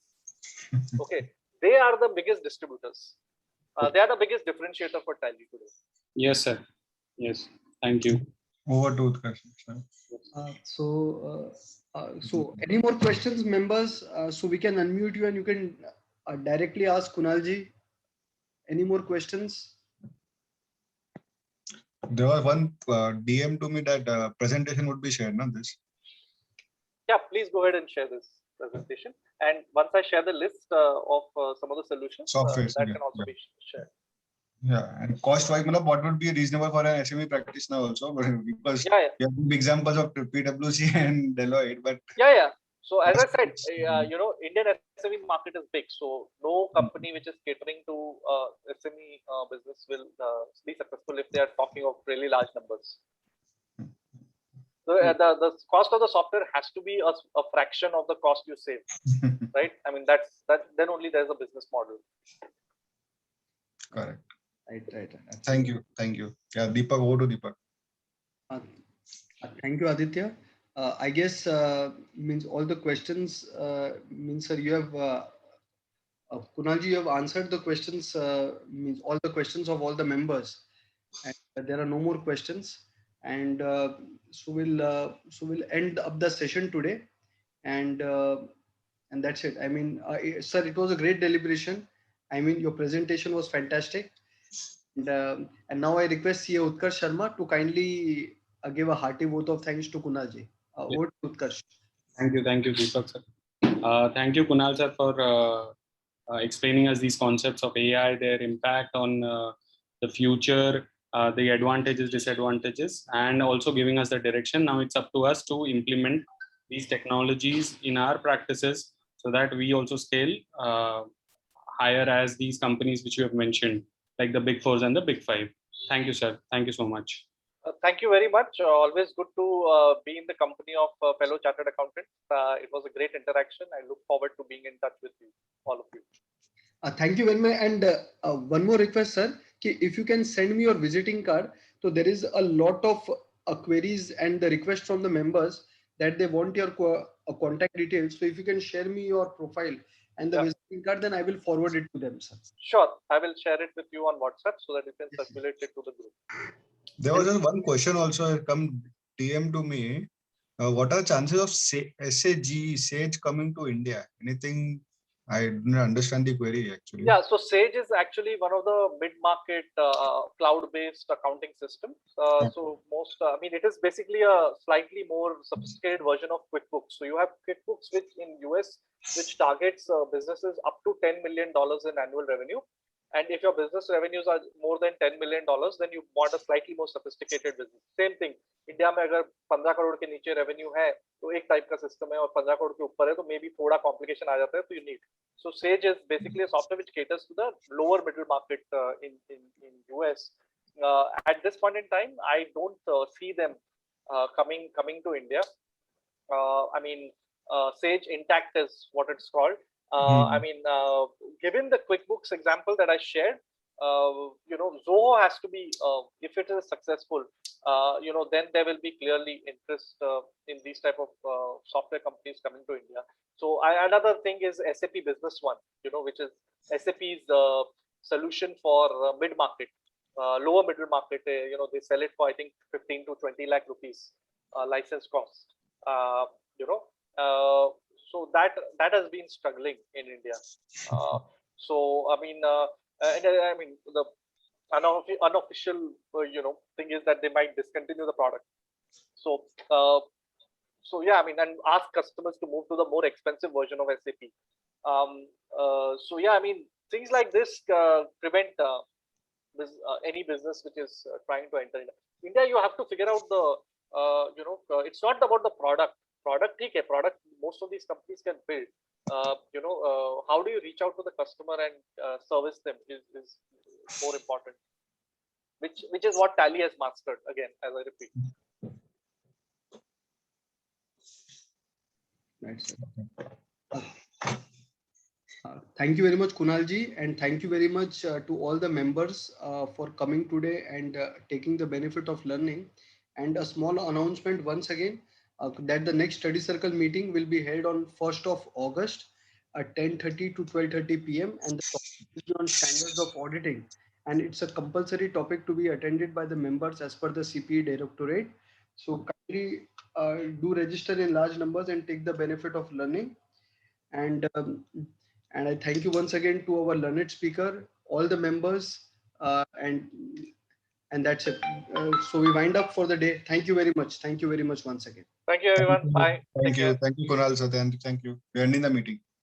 Okay, they are the biggest distributors. They are the biggest differentiator for Tally today. Yes, sir. Yes. Thank you. Over to Utkarsh. So any more questions, members? So we can unmute you and you can directly ask Kunalji. Any more questions? There was one DM to me that presentation would be shared, not this. Yeah, please go ahead and share this presentation. And once I share the list of some of the solutions, Softwares, that yeah, can also yeah. be shared. Yeah, and cost-wise, what would be reasonable for an SME practitioner also? Because Yeah, yeah. we have big examples of PwC and Deloitte, but Yeah. So as I said, Indian SME market is big. So no company which is catering to SME business will be successful if they are talking of really large numbers. So the cost of the software has to be a fraction of the cost you save, right? I mean that's then only there's a business model. correct. Right. Thank you. Yeah, Deepak, over to Deepak. Thank you, Aditya. I guess means all the questions means sir, you have Kunalji, you have answered the questions means all the questions of all the members, and there are no more questions, and so we'll end up the session today, and that's it. I mean, sir, it was a great deliberation. I mean, your presentation was fantastic, and now I request CA Utkarsh Sharma to kindly give a hearty vote of thanks to Kunalji. Over to Utkarsh. Thank you, Deepak sir. Thank you, Kunal sir, for explaining us these concepts of AI, their impact on the future, the advantages, disadvantages, and also giving us the direction. Now it's up to us to implement these technologies in our practices so that we also scale higher as these companies which you have mentioned, like the Big Fours and the Big Five. Thank you, sir. Thank you so much. Thank you very much. Always good to be in the company of fellow chartered accountants. It was a great interaction. I look forward to being in touch with you, all of you. Thank you very much. And one more request, sir. If you can send me your visiting card. So there is a lot of queries and the request from the members that they want your contact details. So if you can share me your profile and the visiting card, then I will forward it to them, sir. Sure. I will share it with you on WhatsApp so that you can circulate it to the group. There was just one question also come DM to me. What are the chances of Sage coming to India? Anything? I didn't understand the query actually. Yeah, so Sage is actually one of the mid-market cloud-based accounting systems. So it is basically a slightly more sophisticated version of QuickBooks. So you have QuickBooks, which in US, which targets businesses up to $10 million in annual revenue. And if your business revenues are more than $10 million, then you want a slightly more sophisticated business. Same thing. India में अगर 15 करोड़ के नीचे revenue है, तो एक type का system है और 15 करोड़ के ऊपर है, तो maybe थोड़ा complication आ जाता है, तो you need. So Sage is basically a software which caters to the lower middle market in US. At this point in time, I don't see them coming to India. Sage Intact is what it's called. Given the QuickBooks example that I shared, Zoho has to be, if it is successful, then there will be clearly interest in these type of software companies coming to India. So another thing is SAP Business One, which is SAP's solution for mid-market, lower middle market. They sell it for, I think, 15 to 20 lakh rupees license cost. So that has been struggling in India. So I mean, the unofficial thing is that they might discontinue the product. So yeah, I mean, and ask customers to move to the more expensive version of SAP. So yeah, I mean, things like this prevent any business which is trying to enter India. You have to figure out the it's not about the product. Product most of these companies can build. How do you reach out to the customer and service them is more important, which is what Tally has mastered, again, as I repeat. Right, sir. Thank you very much, Kunalji, and thank you very much to all the members for coming today and taking the benefit of learning. And a small announcement once again, that the next study circle meeting will be held on 1st of August at 10:30 to 12:30 p.m. and the topic will be on standards of auditing, and it's a compulsory topic to be attended by the members as per the CPE Directorate. So kindly do register in large numbers and take the benefit of learning. And I thank you once again to our learned speaker, all the members, and that's it. So we wind up for the day. Thank you very much. Thank you very much once again. Thank you, everyone. Bye. Thank you, Kunal sir. Thank you. We're ending the meeting.